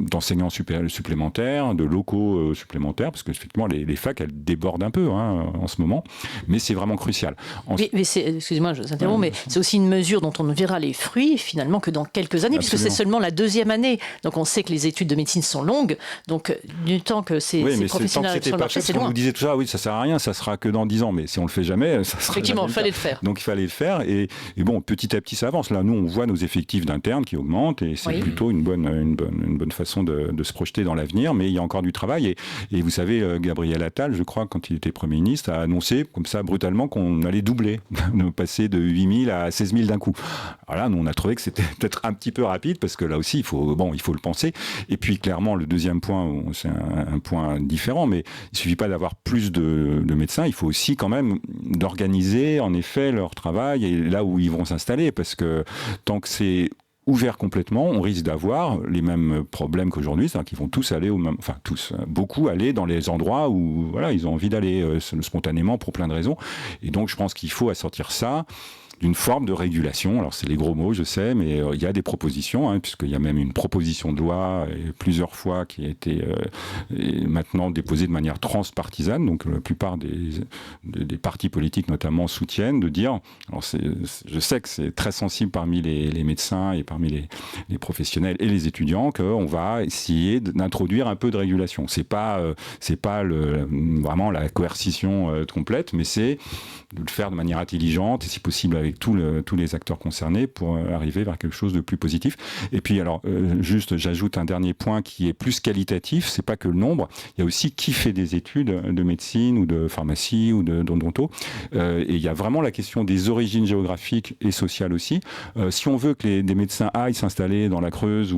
d'enseignants supplémentaires, de locaux supplémentaires, parce qu'effectivement les facs elles débordent un peu en ce moment, mais c'est vraiment crucial. Mais excusez-moi, je vous interromps, mais c'est aussi une mesure dont on ne verra les fruits finalement que dans quelques années, puisque c'est seulement la 2e année. Donc on sait que les études de médecine sont longues, donc du temps que ces professionnels sur le marché, c'est loin. On nous disait tout ça, oui, ça sert à rien, ça sera que dans 10 ans, mais si on le fait jamais, ça sera. Effectivement, il fallait le faire. Donc il fallait le faire, et bon, petit à petit ça avance. sens. Là, nous, on voit nos effectifs d'internes qui augmentent et c'est plutôt une bonne façon de se projeter dans l'avenir, mais il y a encore du travail. Et vous savez, Gabriel Attal, je crois, quand il était Premier ministre, a annoncé comme ça brutalement qu'on allait doubler, passer de 8 000 à 16 000 d'un coup. Alors là, nous, on a trouvé que c'était peut-être un petit peu rapide parce que là aussi, il faut le penser. Et puis, clairement, le deuxième point, c'est un point différent, mais il suffit pas d'avoir plus de médecins, il faut aussi quand même d'organiser, en effet, leur travail et là où ils vont s'installer, parce que tant que c'est ouvert complètement, on risque d'avoir les mêmes problèmes qu'aujourd'hui, c'est-à-dire qu'ils vont tous aller beaucoup aller dans les endroits où ils ont envie d'aller spontanément pour plein de raisons. Et donc, je pense qu'il faut assortir ça d'une forme de régulation. Alors c'est les gros mots, je sais, mais il y a des propositions, puisqu'il y a même une proposition de loi plusieurs fois qui a été maintenant déposée de manière transpartisane. Donc la plupart des partis politiques notamment soutiennent de dire, alors je sais que c'est très sensible parmi les médecins et parmi les professionnels et les étudiants, qu'on va essayer d'introduire un peu de régulation. C'est pas vraiment la coercition complète, mais c'est de le faire de manière intelligente et si possible avec tous les acteurs concernés pour arriver vers quelque chose de plus positif. Et puis alors, juste j'ajoute un dernier point qui est plus qualitatif, c'est pas que le nombre, il y a aussi qui fait des études de médecine ou de pharmacie ou d'odonto. Et il y a vraiment la question des origines géographiques et sociales aussi. Si on veut que des médecins aillent s'installer dans la Creuse,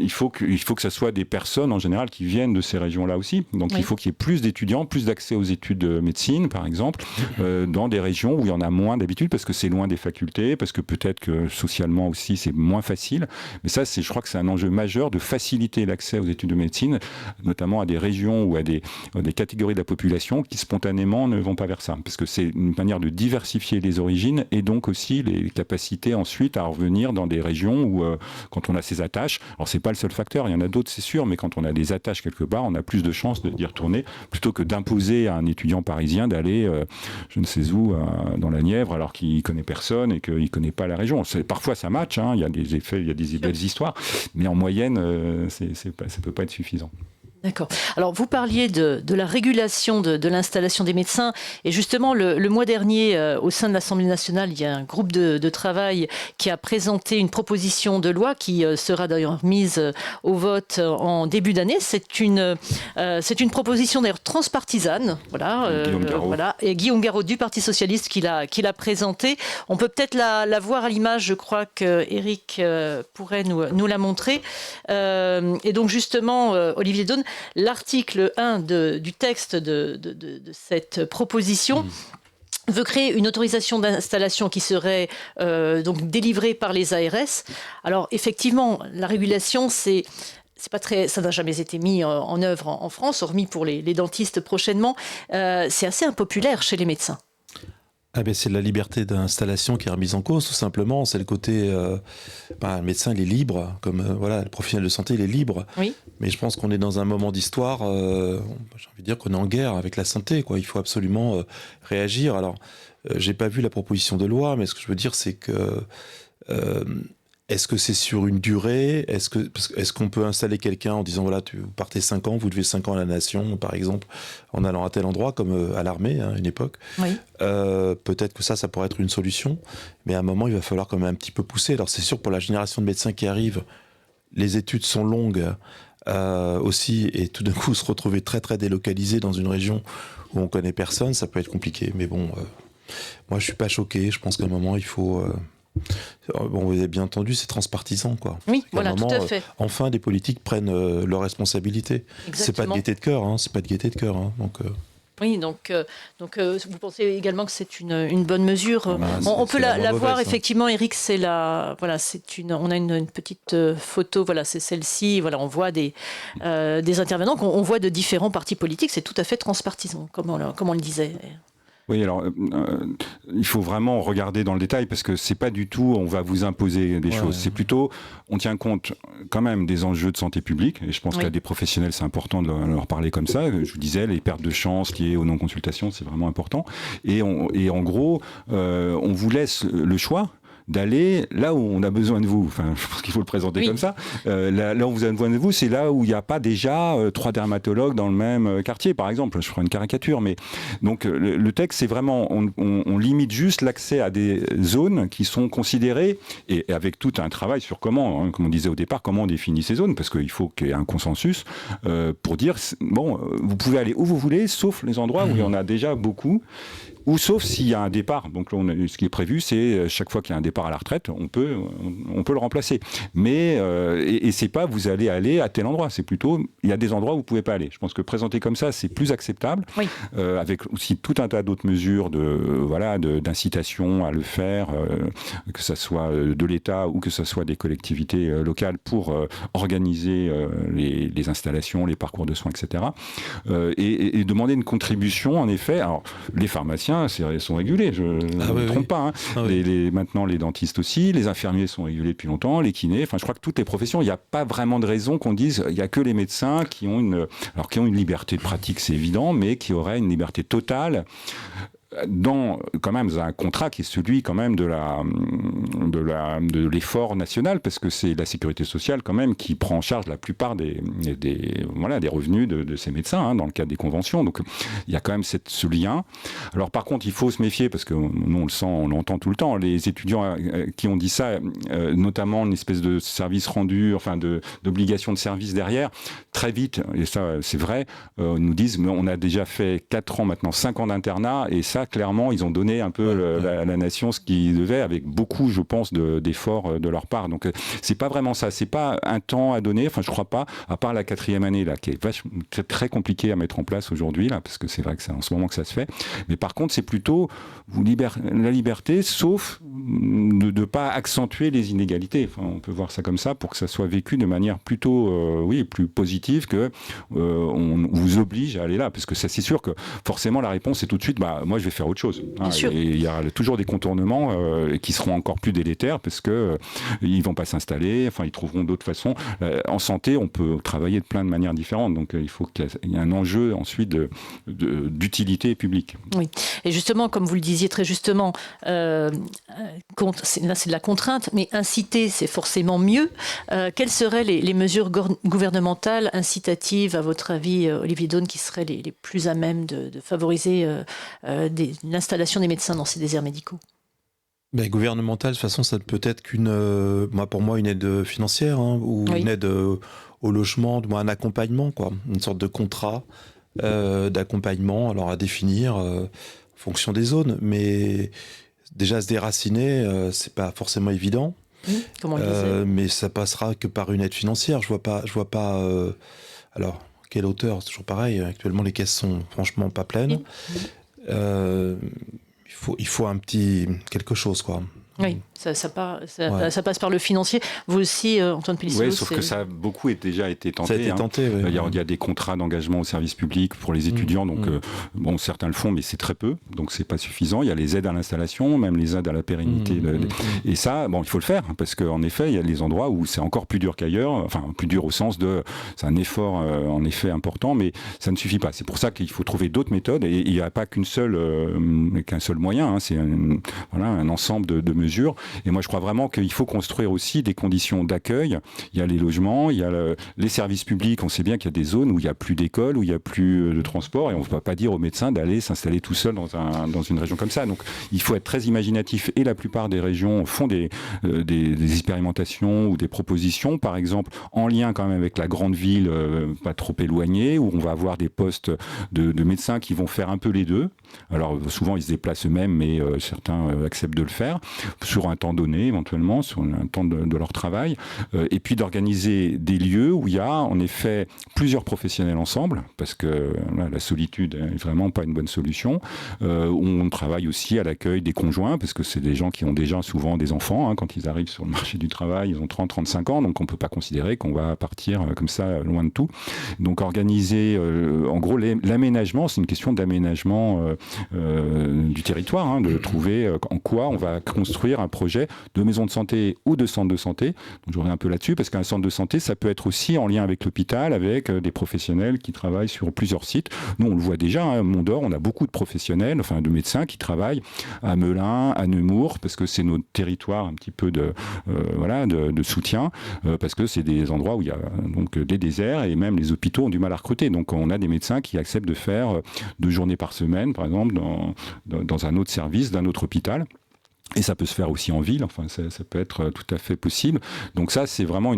il faut que ça soit des personnes en général qui viennent de ces régions-là aussi. Donc il faut qu'il y ait plus d'étudiants, plus d'accès aux études de médecine, par exemple, dans des régions où il y en a moins d'habitude, parce que c'est loin des facultés, parce que peut-être que socialement aussi c'est moins facile. Mais ça, je crois que c'est un enjeu majeur de faciliter l'accès aux études de médecine, notamment à des régions ou à des catégories de la population qui spontanément ne vont pas vers ça. Parce que c'est une manière de diversifier les origines et donc aussi les capacités ensuite à revenir dans des régions où, quand on a ces attaches, alors c'est pas le seul facteur, il y en a d'autres c'est sûr, mais quand on a des attaches quelque part, on a plus de chances d'y retourner, plutôt que d'imposer à un étudiant parisien d'aller je ne sais où, dans la Nièvre, alors qu'il connaît personne et qu'il connaît pas la région. Parfois ça match, il y a des effets, il y a des belles histoires, mais en moyenne, ça peut pas être suffisant. D'accord. Alors, vous parliez de la régulation de l'installation des médecins. Et justement, le mois dernier, au sein de l'Assemblée nationale, il y a un groupe de travail qui a présenté une proposition de loi qui sera d'ailleurs mise au vote en début d'année. C'est une proposition d'ailleurs transpartisane. Voilà. Et Guillaume Garot du Parti socialiste qui l'a présentée. On peut peut-être la voir à l'image. Je crois que Éric pourrait nous la montrer. Et donc, justement, Olivier Daune, l'article 1 du texte de cette proposition veut créer une autorisation d'installation qui serait donc délivrée par les ARS. Alors effectivement, la régulation, ça n'a jamais été mis en œuvre en France, hormis pour les dentistes prochainement. C'est assez impopulaire chez les médecins. C'est la liberté d'installation qui est remise en cause, tout simplement. C'est le côté... le médecin, il est libre, comme le professionnel de santé, il est libre. Oui. Mais je pense qu'on est dans un moment d'histoire, j'ai envie de dire qu'on est en guerre avec la santé, quoi. Il faut absolument réagir. Alors, j'ai pas vu la proposition de loi, mais ce que je veux dire, c'est que... est-ce que c'est sur une durée ? Est-ce qu'on peut installer quelqu'un en disant, voilà, vous partez 5 ans, vous devez 5 ans à la nation, par exemple, en allant à tel endroit, comme à l'armée, à une époque. Oui. Peut-être que ça pourrait être une solution, mais à un moment, il va falloir quand même un petit peu pousser. Alors c'est sûr, pour la génération de médecins qui arrivent, les études sont longues aussi, et tout d'un coup, se retrouver très, très délocalisé dans une région où on connaît personne, ça peut être compliqué. Mais bon, moi, je suis pas choqué. Je pense qu'à un moment, il faut... vous avez bien entendu, c'est transpartisan, quoi. Oui, voilà, tout à fait. Enfin, des politiques prennent leurs responsabilités. Exactement. C'est pas de gaieté de cœur, c'est pas de gaieté de cœur. Donc, Oui, donc vous pensez également que c'est une bonne mesure. On peut la voir effectivement, Éric. On a une petite photo. Voilà, c'est celle-ci. Voilà, on voit des intervenants qu'on voit de différents partis politiques. C'est tout à fait transpartisan, comme on le disait. Oui, alors il faut vraiment regarder dans le détail parce que c'est pas du tout on va vous imposer des choses. C'est plutôt on tient compte quand même des enjeux de santé publique et je pense qu'à des professionnels c'est important de leur parler comme ça. Je vous disais les pertes de chance liées aux non-consultations c'est vraiment important et en gros on vous laisse le choix. d'aller là où on a besoin de vous. Enfin, je pense qu'il faut le présenter comme ça. Là où vous avez besoin de vous, c'est là où il n'y a pas déjà 3 dermatologues dans le même quartier, par exemple. Je ferai une caricature, mais donc le texte, c'est vraiment, on limite juste l'accès à des zones qui sont considérées, et avec tout un travail sur comment, comme on disait au départ, comment on définit ces zones, parce qu'il faut qu'il y ait un consensus pour dire, bon, vous pouvez aller où vous voulez, sauf les endroits où il y en a déjà beaucoup, ou sauf s'il y a un départ. Donc là, ce qui est prévu, c'est chaque fois qu'il y a un départ à la retraite, on peut le remplacer. Mais et c'est pas vous allez aller à tel endroit. C'est plutôt il y a des endroits où vous pouvez pas aller. Je pense que présenter comme ça, c'est plus acceptable. Oui. Avec aussi tout un tas d'autres mesures d'incitation à le faire, que ça soit de l'État ou que ça soit des collectivités locales pour organiser les installations, les parcours de soins, etc. Et demander une contribution. En effet, alors les pharmaciens sont régulés, je ne me trompe pas. Maintenant, les dentistes aussi, les infirmiers sont régulés depuis longtemps, les kinés, enfin, je crois que toutes les professions, il n'y a pas vraiment de raison qu'on dise il n'y a que les médecins qui ont une liberté de pratique, c'est évident, mais qui auraient une liberté totale dans quand même un contrat qui est celui quand même de l'effort national, parce que c'est la sécurité sociale quand même qui prend en charge la plupart des revenus de ces médecins dans le cadre des conventions. Donc il y a quand même ce lien. Alors par contre, il faut se méfier parce que nous on le sent, on l'entend tout le temps. Les étudiants qui ont dit ça, notamment une espèce de service rendu, enfin d'obligation de service derrière, très vite, et ça c'est vrai, nous disent mais on a déjà fait 4 ans maintenant, 5 ans d'internat, et ça clairement, ils ont donné un peu à la nation ce qu'ils devaient, avec beaucoup, je pense, d'efforts de leur part. Donc, c'est pas vraiment ça. C'est pas un temps à donner. Enfin, je crois pas, à part la 4e année, là, qui est très, très compliquée à mettre en place aujourd'hui, là, parce que c'est vrai que c'est en ce moment que ça se fait. Mais par contre, c'est plutôt la liberté, sauf de ne pas accentuer les inégalités. Enfin, on peut voir ça comme ça pour que ça soit vécu de manière plutôt, plus positive que on vous oblige à aller là. Parce que ça, c'est sûr que forcément, la réponse est tout de suite, moi, je vais faire autre chose. Et il y a toujours des contournements qui seront encore plus délétères parce que ils vont pas s'installer. Enfin, ils trouveront d'autres façons. En santé, on peut travailler de plein de manières différentes. Donc, il faut qu'il y ait un enjeu ensuite d'utilité publique. Oui. Et justement, comme vous le disiez très justement, là, c'est de la contrainte, mais inciter, c'est forcément mieux. Quelles seraient les mesures gouvernementales incitatives, à votre avis, Olivier Daune, qui seraient les plus à même de favoriser l'installation des médecins dans ces déserts médicaux? Gouvernemental, de toute façon, ça ne peut être pour moi, une aide financière ou une aide au logement, un accompagnement, quoi, une sorte de contrat d'accompagnement, alors à définir en fonction des zones, mais déjà se déraciner, c'est pas forcément évident. Comme on le disait. Mais ça passera que par une aide financière. Je vois pas. Alors, quelle hauteur? C'est toujours pareil. Actuellement, les caisses sont franchement pas pleines. Il faut un petit quelque chose, quoi. Oui, ça passe par le financier. Vous aussi, Antoine Pellissier. Oui, sauf que ça a beaucoup déjà été tenté. Ça a été tenté, oui. Il y a des contrats d'engagement au service public pour les étudiants, donc certains le font, mais c'est très peu, donc c'est pas suffisant. Il y a les aides à l'installation, même les aides à la pérennité. Et ça, il faut le faire, parce qu'en effet, il y a des endroits où c'est encore plus dur qu'ailleurs, enfin plus dur au sens c'est un effort en effet important, mais ça ne suffit pas. C'est pour ça qu'il faut trouver d'autres méthodes, et il n'y a pas qu'un seul moyen, c'est un ensemble de mesures. Et moi, je crois vraiment qu'il faut construire aussi des conditions d'accueil. Il y a les logements, il y a les services publics. On sait bien qu'il y a des zones où il n'y a plus d'école, où il n'y a plus de transport, et on ne va pas dire aux médecins d'aller s'installer tout seul dans une région comme ça. Donc, il faut être très imaginatif, et la plupart des régions font des expérimentations ou des propositions, par exemple, en lien quand même avec la grande ville, pas trop éloignée, où on va avoir des postes de médecins qui vont faire un peu les deux. Alors, souvent, ils se déplacent eux-mêmes, mais certains acceptent de le faire, sur un temps donné, éventuellement, sur un temps de leur travail, et puis d'organiser des lieux où il y a, en effet, plusieurs professionnels ensemble, parce que la solitude n'est vraiment pas une bonne solution, où on travaille aussi à l'accueil des conjoints, parce que c'est des gens qui ont déjà souvent des enfants, quand ils arrivent sur le marché du travail, ils ont 30-35 ans, donc on ne peut pas considérer qu'on va partir comme ça, loin de tout. Donc organiser, en gros, l'aménagement, c'est une question d'aménagement du territoire, de trouver en quoi on va construire un projet projet de maison de santé ou de centre de santé. Donc, je reviens un peu là-dessus, parce qu'un centre de santé, ça peut être aussi en lien avec l'hôpital, avec des professionnels qui travaillent sur plusieurs sites. Nous, on le voit déjà, à Mont-d'Or, on a beaucoup de professionnels, enfin de médecins qui travaillent à Melun, à Nemours, parce que c'est notre territoire un petit peu de soutien, parce que c'est des endroits où il y a donc des déserts, et même les hôpitaux ont du mal à recruter. Donc on a des médecins qui acceptent de faire 2 journées par semaine, par exemple, dans un autre service d'un autre hôpital. Et ça peut se faire aussi en ville, enfin ça peut être tout à fait possible. Donc ça, c'est vraiment un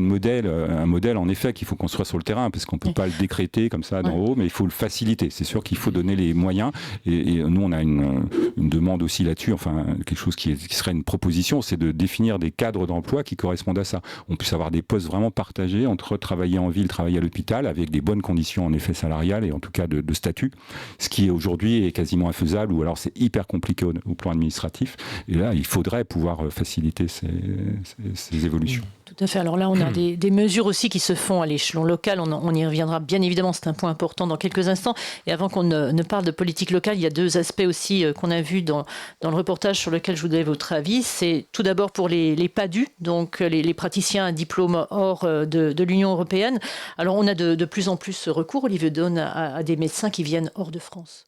modèle en effet qu'il faut construire sur le terrain, parce qu'on ne peut pas le décréter comme ça d'en haut, mais il faut le faciliter. C'est sûr qu'il faut donner les moyens. Et nous, on a une demande aussi là-dessus, enfin quelque chose qui serait une proposition, c'est de définir des cadres d'emploi qui correspondent à ça. On puisse avoir des postes vraiment partagés entre travailler en ville, travailler à l'hôpital, avec des bonnes conditions en effet salariales et en tout cas de statut, ce qui aujourd'hui est quasiment infaisable, ou alors c'est hyper compliqué au plan administratif. Et là, il faudrait pouvoir faciliter ces évolutions. Tout à fait. Alors là, on a des mesures aussi qui se font à l'échelon local. On y reviendra bien évidemment, c'est un point important dans quelques instants. Et avant qu'on ne parle de politique locale, il y a 2 aspects aussi qu'on a vus dans le reportage sur lequel je voudrais votre avis. C'est tout d'abord pour les PADU, donc les praticiens à diplôme hors de l'Union européenne. Alors on a de plus en plus recours, Olivier Daune, à des médecins qui viennent hors de France.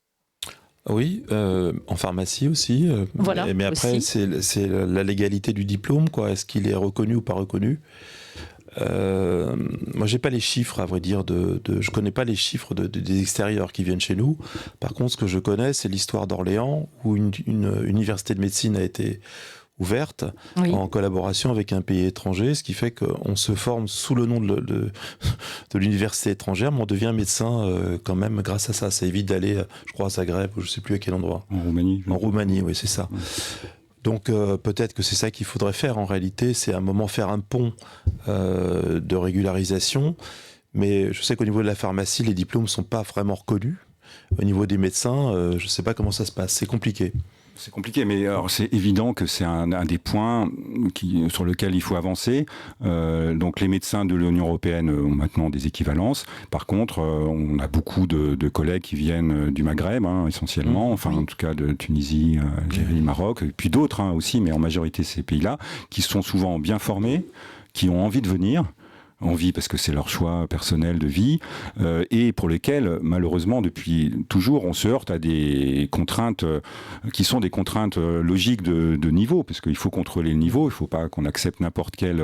Oui, en pharmacie aussi. Voilà, mais après, aussi. c'est la légalité du diplôme, quoi. Est-ce qu'il est reconnu ou pas reconnu ? Moi, j'ai pas les chiffres, à vrai dire. Je connais pas les chiffres des extérieurs qui viennent chez nous. Par contre, ce que je connais, c'est l'histoire d'Orléans, où une université de médecine a été ouverte en collaboration avec un pays étranger, ce qui fait qu'on se forme sous le nom de l'université étrangère, mais on devient médecin quand même grâce à ça. Ça évite d'aller, je crois, à Zagreb, ou je ne sais plus à quel endroit. En Roumanie. En Roumanie, oui, c'est ça. Donc peut-être que c'est ça qu'il faudrait faire en réalité, c'est à un moment faire un pont de régularisation, mais je sais qu'au niveau de la pharmacie, les diplômes ne sont pas vraiment reconnus. Au niveau des médecins, je ne sais pas comment ça se passe, c'est compliqué. C'est compliqué, mais alors c'est évident que c'est un des points sur lequel il faut avancer. Donc les médecins de l'Union européenne ont maintenant des équivalences. Par contre, on a beaucoup de collègues qui viennent du Maghreb, essentiellement, enfin en tout cas de Tunisie, Algérie, Maroc, et puis d'autres aussi, mais en majorité ces pays-là, qui sont souvent bien formés, qui ont envie de venir. Envie parce que c'est leur choix personnel de vie, et pour lesquels, malheureusement, depuis toujours, on se heurte à des contraintes qui sont des contraintes logiques de niveau, parce qu'il faut contrôler le niveau, il ne faut pas qu'on accepte n'importe quel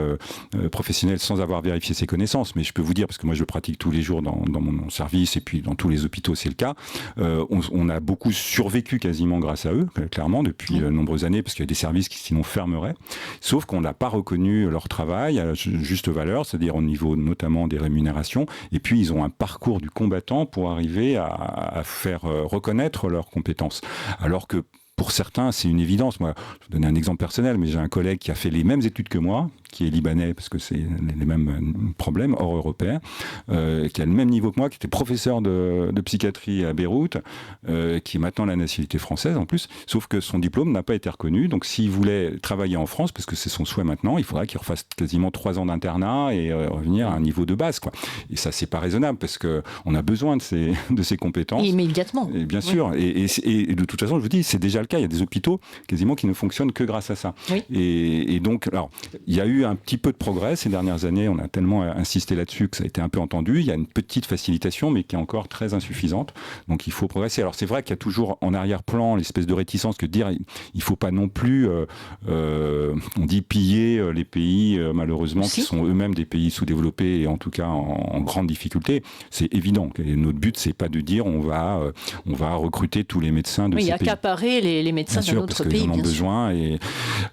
professionnel sans avoir vérifié ses connaissances. Mais je peux vous dire, parce que moi je pratique tous les jours dans mon service, et puis dans tous les hôpitaux c'est le cas, on a beaucoup survécu quasiment grâce à eux, clairement, depuis de nombreuses années, parce qu'il y a des services qui sinon fermeraient, sauf qu'on n'a pas reconnu leur travail à juste valeur, c'est-à-dire au niveau notamment des rémunérations, et puis ils ont un parcours du combattant pour arriver à faire reconnaître leurs compétences. Alors que pour certains, c'est une évidence. Moi, je vais vous donner un exemple personnel, mais j'ai un collègue qui a fait les mêmes études que moi, qui est libanais, parce que c'est les mêmes problèmes, hors européens, qui a le même niveau que moi, qui était professeur de psychiatrie à Beyrouth, qui est maintenant la nationalité française en plus, sauf que son diplôme n'a pas été reconnu. Donc s'il voulait travailler en France, parce que c'est son souhait maintenant, il faudrait qu'il refasse quasiment 3 ans d'internat et revenir à un niveau de base, quoi. Et ça, c'est pas raisonnable, parce qu'on a besoin de ces compétences. Et immédiatement. Et bien sûr. Et de toute façon, je vous dis, c'est déjà le cas. Il y a des hôpitaux quasiment qui ne fonctionnent que grâce à ça. Oui. Et donc, alors, il y a eu un petit peu de progrès ces dernières années. On a tellement insisté là-dessus que ça a été un peu entendu. Il y a une petite facilitation, mais qui est encore très insuffisante. Donc, il faut progresser. Alors, c'est vrai qu'il y a toujours en arrière-plan l'espèce de réticence que de dire il faut pas non plus, on dit piller les pays, malheureusement, qui sont eux-mêmes des pays sous-développés et en tout cas en grande difficulté. C'est évident. Et notre but, c'est pas de dire on va recruter tous les médecins de ces pays. Oui, accaparer les médecins d'un autre pays, bien sûr, parce qu'ils en ont bien besoin. Et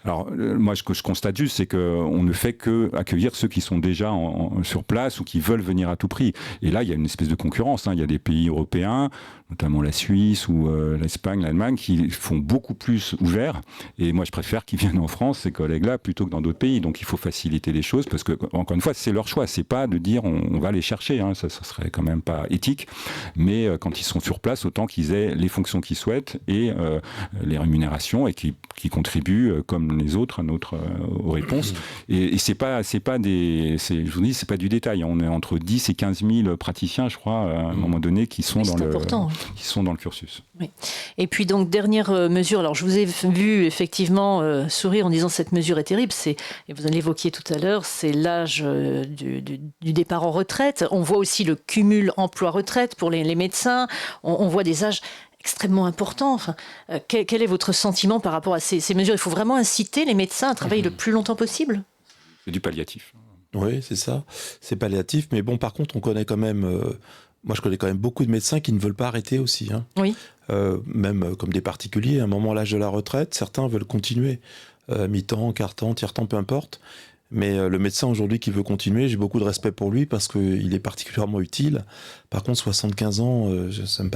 alors, moi, ce que je constate juste, c'est qu'on ne fait que accueillir ceux qui sont déjà sur place ou qui veulent venir à tout prix. Et là, il y a une espèce de concurrence. Il y a des pays européens, notamment la Suisse ou l'Espagne, l'Allemagne, qui font beaucoup plus ouverts. Et moi, je préfère qu'ils viennent en France, ces collègues-là, plutôt que dans d'autres pays. Donc, il faut faciliter les choses parce que, encore une fois, c'est leur choix. C'est pas de dire on va les chercher. Ça serait quand même pas éthique. Mais quand ils sont sur place, autant qu'ils aient les fonctions qu'ils souhaitent et les rémunérations et qui contribuent, comme les autres, aux réponses. Et c'est pas je vous dis, c'est pas du détail. On est entre 10 et 15 000 praticiens, je crois, à un moment donné, qui sont dans le cursus. Oui. Et puis donc, dernière mesure, alors je vous ai vu effectivement sourire en disant cette mesure est terrible, et vous en l'évoquiez tout à l'heure, c'est l'âge du départ en retraite. On voit aussi le cumul emploi-retraite pour les médecins, on voit des âges extrêmement importants. Enfin, quel est votre sentiment par rapport à ces mesures? Il faut vraiment inciter les médecins à travailler le plus longtemps possible? C'est du palliatif. Oui, c'est ça, c'est palliatif, mais bon, par contre, on connaît quand même... moi, je connais quand même beaucoup de médecins qui ne veulent pas arrêter aussi. Hein. Oui. Même comme des particuliers, à un moment, l'âge de la retraite, certains veulent continuer. Mi-temps, quart-temps, tiers-temps, peu importe. Mais le médecin aujourd'hui qui veut continuer, j'ai beaucoup de respect pour lui parce qu'il est particulièrement utile. Par contre, 75 ans, ça me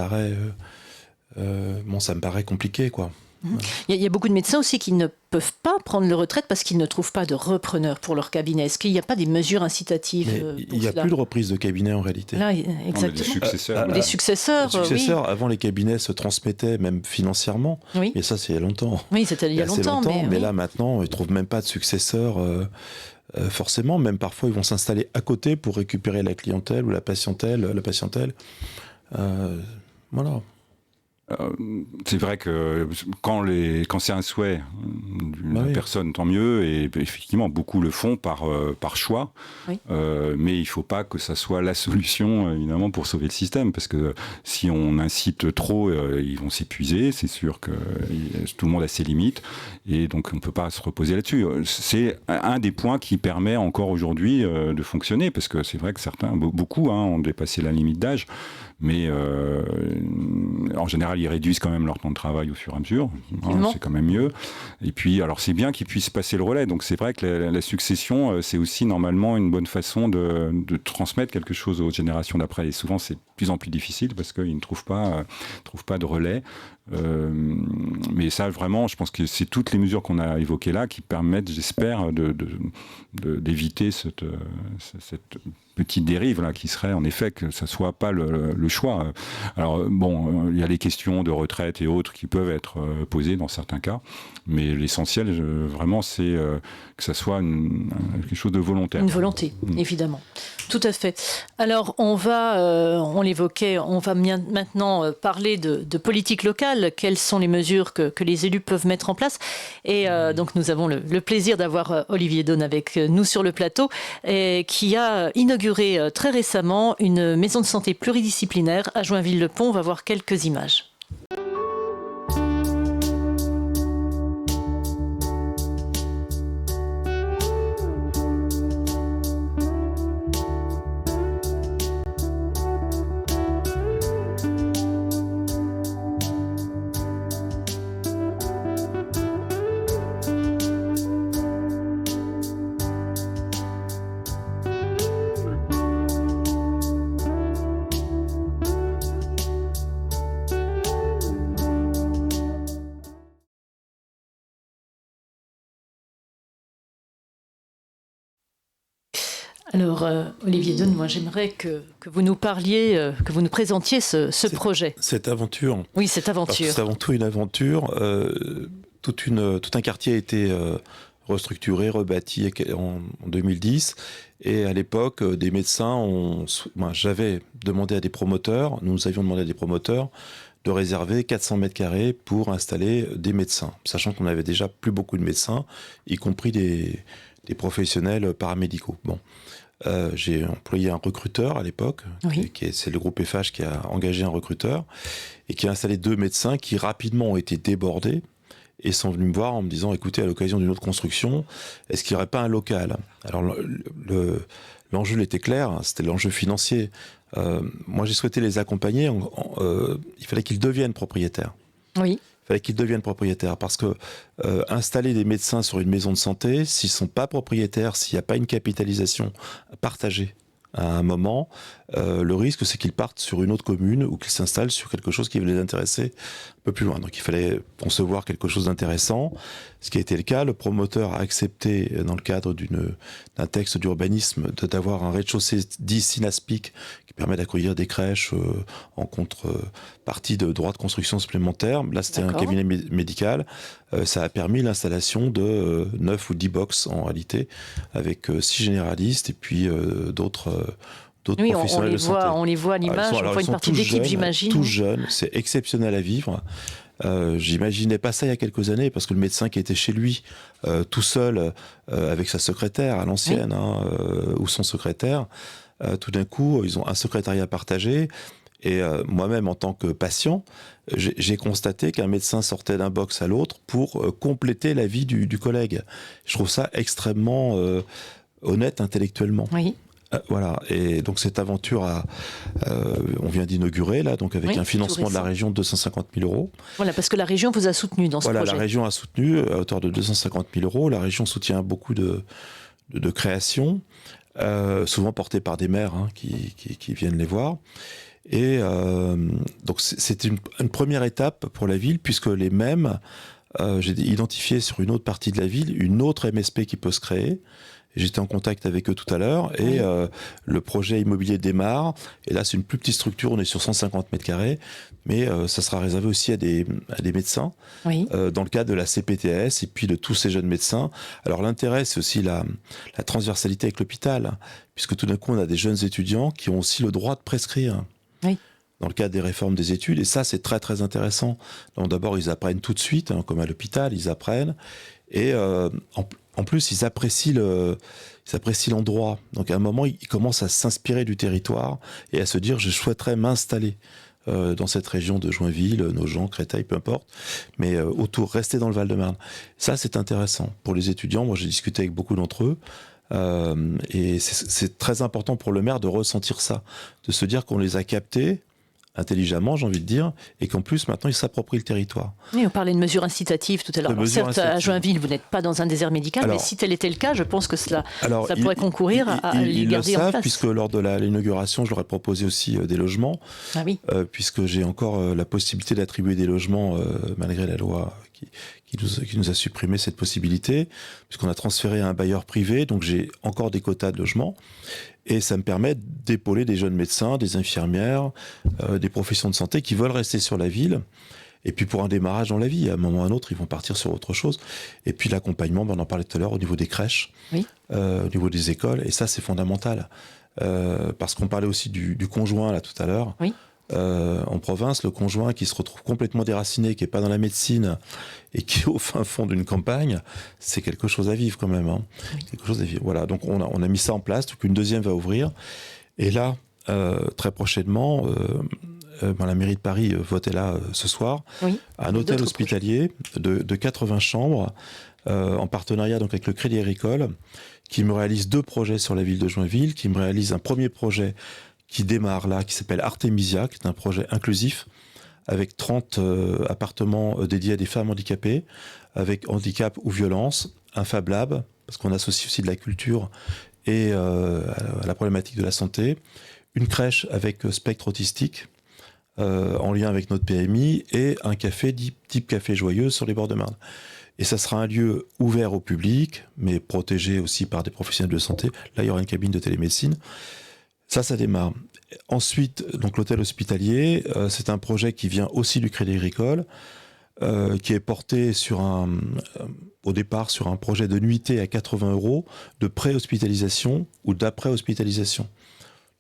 paraît compliqué, quoi. Il y a beaucoup de médecins aussi qui ne peuvent pas prendre leur retraite parce qu'ils ne trouvent pas de repreneurs pour leur cabinet. Est-ce qu'il n'y a pas des mesures incitatives? Il n'y a plus de reprise de cabinet en réalité. Là, exactement. Des successeurs. Des successeurs. Oui. Avant, les cabinets se transmettaient même financièrement. Oui. Et ça, c'est il y a longtemps. Oui, c'était il y a longtemps. Mais là, maintenant, ils ne trouvent même pas de successeurs. Forcément, même parfois, ils vont s'installer à côté pour récupérer la clientèle ou la patientèle. Voilà. C'est vrai que quand c'est un souhait d'une personne, tant mieux, et effectivement beaucoup le font par choix, oui. Mais il ne faut pas que ça soit la solution évidemment pour sauver le système, parce que si on incite trop, ils vont s'épuiser, c'est sûr que tout le monde a ses limites, et donc on ne peut pas se reposer là-dessus. C'est un des points qui permet encore aujourd'hui de fonctionner, parce que c'est vrai que beaucoup ont dépassé la limite d'âge, mais en général ils réduisent quand même leur temps de travail au fur et à mesure, c'est quand même mieux. Et puis alors c'est bien qu'ils puissent passer le relais, donc c'est vrai que la succession c'est aussi normalement une bonne façon de transmettre quelque chose aux générations d'après, et souvent c'est de plus en plus difficile parce qu'ils ne trouvent pas de relais. Mais ça vraiment, je pense que c'est toutes les mesures qu'on a évoquées là qui permettent, j'espère, d'éviter cette petite dérive là, qui serait en effet que ça soit pas le choix. Alors bon, il y a les questions de retraite et autres qui peuvent être posées dans certains cas, mais l'essentiel vraiment c'est que ça soit quelque chose de volontaire. Une volonté, évidemment. Tout à fait. Alors on l'évoquait, on va maintenant parler de politique locale. Quelles sont les mesures que les élus peuvent mettre en place? Et donc nous avons le plaisir d'avoir Olivier Daune avec nous sur le plateau, qui a inauguré très récemment une maison de santé pluridisciplinaire à Joinville-le-Pont. On va voir quelques images. Alors, Olivier Daune, moi j'aimerais que vous nous parliez, que vous nous présentiez ce projet. Cette aventure. Oui, cette aventure. C'est avant tout une aventure. Tout un quartier a été restructuré, rebâti en 2010. Et à l'époque, des médecins j'avais demandé à des promoteurs, nous avions demandé à des promoteurs de réserver 400 mètres carrés pour installer des médecins, sachant qu'on avait déjà plus beaucoup de médecins, y compris des professionnels paramédicaux. Bon. J'ai employé un recruteur à l'époque, oui. C'est le groupe FH qui a engagé un recruteur et qui a installé 2 médecins qui rapidement ont été débordés et sont venus me voir en me disant, écoutez, à l'occasion d'une autre construction, est-ce qu'il n'y aurait pas un local? Alors l'enjeu était clair, c'était l'enjeu financier. Moi j'ai souhaité les accompagner, il fallait qu'ils deviennent propriétaires. Oui. Il fallait qu'ils deviennent propriétaires parce que installer des médecins sur une maison de santé, s'ils ne sont pas propriétaires, s'il n'y a pas une capitalisation partagée à un moment, le risque c'est qu'ils partent sur une autre commune ou qu'ils s'installent sur quelque chose qui va les intéresser un peu plus loin. Donc il fallait concevoir quelque chose d'intéressant, ce qui a été le cas. Le promoteur a accepté, dans le cadre d'un texte d'urbanisme, d'avoir un rez-de-chaussée dit Synaspic qui permet d'accueillir des crèches en contrepartie de droits de construction supplémentaires. Là c'était un cabinet médical. ça a permis l'installation de 9 ou 10 box en réalité, avec 6 généralistes et puis d'autres professionnels de santé. On les voit à l'image, on voit une partie d'équipe, j'imagine. Tous jeunes, c'est exceptionnel à vivre. J'imaginais pas ça il y a quelques années, parce que le médecin qui était chez lui, tout seul, avec sa secrétaire à l'ancienne, ou son secrétaire, tout d'un coup, ils ont un secrétariat partagé. Et moi-même, en tant que patient, j'ai constaté qu'un médecin sortait d'un box à l'autre pour compléter la vie du collègue. Je trouve ça extrêmement honnête intellectuellement. Oui. Voilà, et donc cette aventure on vient d'inaugurer là, donc avec un financement de la région de 250 000 €. Voilà, parce que la région vous a soutenu dans ce projet. Voilà, la région a soutenu à hauteur de 250 000 €. La région soutient beaucoup de créations, souvent portées par des maires qui viennent les voir. Et donc c'est une première étape pour la ville, puisque les mêmes, j'ai identifié sur une autre partie de la ville une autre MSP qui peut se créer. J'étais en contact avec eux tout à l'heure, et le projet immobilier démarre. Et là, c'est une plus petite structure, on est sur 150 mètres carrés, mais ça sera réservé aussi à des médecins, dans le cadre de la CPTS et puis de tous ces jeunes médecins. Alors l'intérêt, c'est aussi la transversalité avec l'hôpital, puisque tout d'un coup, on a des jeunes étudiants qui ont aussi le droit de prescrire. Oui. Dans le cadre des réformes des études, et ça, c'est très très intéressant. Donc d'abord, ils apprennent tout de suite, comme à l'hôpital, ils apprennent, et en plus, ils apprécient l'endroit. Donc à un moment, ils commencent à s'inspirer du territoire et à se dire, je souhaiterais m'installer dans cette région de Joinville, Nogent, Créteil, peu importe, mais autour, rester dans le Val-de-Marne. Ça, c'est intéressant. Pour les étudiants, moi j'ai discuté avec beaucoup d'entre eux, et c'est très important pour le maire de ressentir ça, de se dire qu'on les a captés intelligemment, j'ai envie de dire, et qu'en plus, maintenant, ils s'approprient le territoire. Oui, on parlait de mesures incitatives tout à l'heure. Certes, à Joinville, vous n'êtes pas dans un désert médical, mais si tel était le cas, je pense que ça pourrait concourir à les garder en place. Puisque lors de l'inauguration, je leur ai proposé aussi des logements, puisque j'ai encore la possibilité d'attribuer des logements, malgré la loi qui nous a supprimé cette possibilité, puisqu'on a transféré à un bailleur privé, donc j'ai encore des quotas de logements. Et ça me permet d'épauler des jeunes médecins, des infirmières, des professions de santé qui veulent rester sur la ville. Et puis pour un démarrage dans la vie, à un moment ou à un autre, ils vont partir sur autre chose. Et puis l'accompagnement, on en parlait tout à l'heure, au niveau des crèches, au niveau des écoles. Et ça, c'est fondamental. Parce qu'on parlait aussi du conjoint, là, tout à l'heure. Oui. En province, le conjoint qui se retrouve complètement déraciné, qui n'est pas dans la médecine et qui est au fin fond d'une campagne, c'est quelque chose à vivre quand même. Quelque chose à vivre. Voilà, donc on a mis ça en place, donc une deuxième va ouvrir. Et là, très prochainement, la mairie de Paris votait là ce soir, un hôtel hospitalier de 80 chambres, en partenariat donc avec le Crédit Agricole, qui me réalise 2 projets sur la ville de Joinville, qui me réalise un premier projet qui démarre là, qui s'appelle Artemisia, qui est un projet inclusif, avec 30 appartements dédiés à des femmes handicapées, avec handicap ou violence, un Fab Lab, parce qu'on associe aussi de la culture et à la problématique de la santé, une crèche avec spectre autistique, en lien avec notre PMI, et un café type café joyeux sur les bords de Marne. Et ça sera un lieu ouvert au public, mais protégé aussi par des professionnels de santé. Là, il y aura une cabine de télémédecine. Ça démarre. Ensuite, donc l'hôtel hospitalier, c'est un projet qui vient aussi du Crédit Agricole, qui est porté au départ sur un projet de nuitée à 80 € de pré-hospitalisation ou d'après-hospitalisation.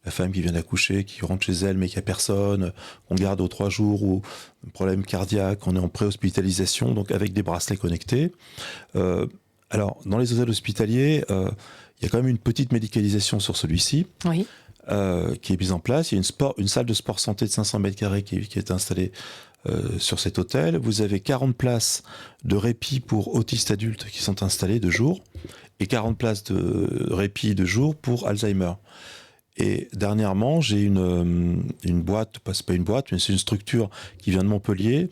La femme qui vient d'accoucher, qui rentre chez elle mais qui a personne, on garde aux 3 jours, ou un problème cardiaque, on est en pré-hospitalisation, donc avec des bracelets connectés. Alors, dans les hôtels hospitaliers, il y a quand même une petite médicalisation sur celui-ci. Oui. Qui est mise en place. Il y a une salle de sport santé de 500 mètres carrés qui est installée sur cet hôtel. Vous avez 40 places de répit pour autistes adultes qui sont installées de jour, et 40 places de répit de jour pour Alzheimer. Et dernièrement, j'ai une boîte, c'est pas une boîte, mais c'est une structure qui vient de Montpellier,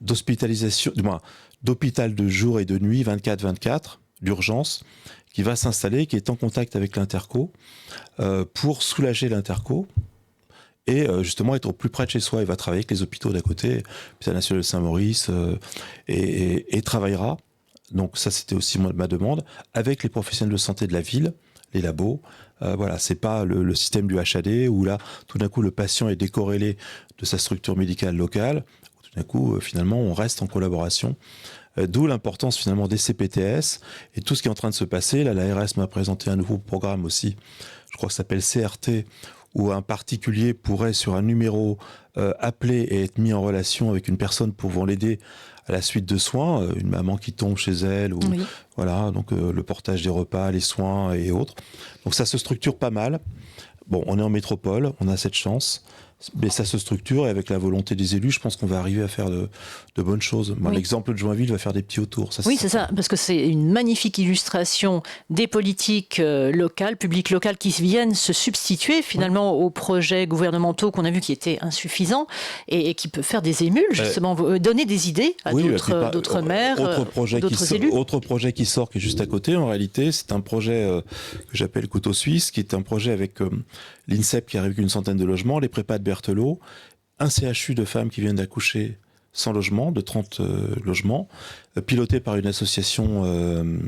d'hospitalisation, du moins d'hôpital de jour et de nuit 24/24, d'urgence, qui va s'installer, qui est en contact avec l'Interco, pour soulager l'Interco et justement être au plus près de chez soi. Il va travailler avec les hôpitaux d'à côté, l'hôpital national de Saint-Maurice, et travaillera, donc ça c'était aussi ma demande, avec les professionnels de santé de la ville, les labos. Voilà, c'est pas le système du HAD où là, tout d'un coup, le patient est décorrélé de sa structure médicale locale. Tout d'un coup, finalement, on reste en collaboration. D'où l'importance finalement des CPTS et tout ce qui est en train de se passer. Là, l'ARS m'a présenté un nouveau programme aussi, je crois que ça s'appelle CRT, où un particulier pourrait sur un numéro appeler et être mis en relation avec une personne pouvant l'aider à la suite de soins, une maman qui tombe chez elle, ou voilà, donc le portage des repas, les soins et autres. Donc ça se structure pas mal. Bon, on est en métropole, on a cette chance. Mais ça se structure et avec la volonté des élus, je pense qu'on va arriver à faire de bonnes choses. Moi, l'exemple de Joinville va faire des petits autours. Ça, oui, c'est ça, parce que c'est une magnifique illustration des politiques locales, publiques locales qui viennent se substituer finalement aux projets gouvernementaux qu'on a vus qui étaient insuffisants et qui peuvent faire des émules, justement, donner des idées à d'autres maires, d'autres élus. Autre projet qui sort, qui est juste à côté, en réalité, c'est un projet que j'appelle Couteau Suisse, qui est un projet avec l'INSEP qui arrive avec une centaine de logements, les prépas de Berthelot, un CHU de femmes qui viennent d'accoucher sans logement, de 30 logements, piloté par une association de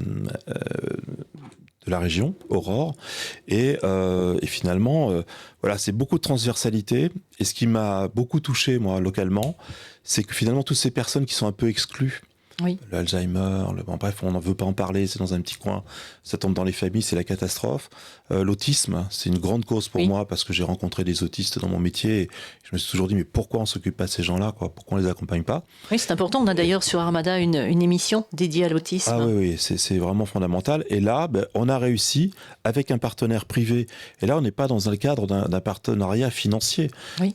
la région, Aurore. Et finalement, voilà, c'est beaucoup de transversalité. Et ce qui m'a beaucoup touché, moi, localement, c'est que finalement, toutes ces personnes qui sont un peu exclues, l'Alzheimer, bref, on n'en veut pas en parler, c'est dans un petit coin, ça tombe dans les familles, c'est la catastrophe. L'autisme, c'est une grande cause pour moi parce que j'ai rencontré des autistes dans mon métier et je me suis toujours dit mais pourquoi on s'occupe pas de ces gens-là, quoi, pourquoi on les accompagne pas? Oui, c'est important, on a d'ailleurs sur Armada une émission dédiée à l'autisme. Ah oui, c'est vraiment fondamental. Et là, on a réussi avec un partenaire privé. Et là, on n'est pas dans le cadre d'un partenariat financier.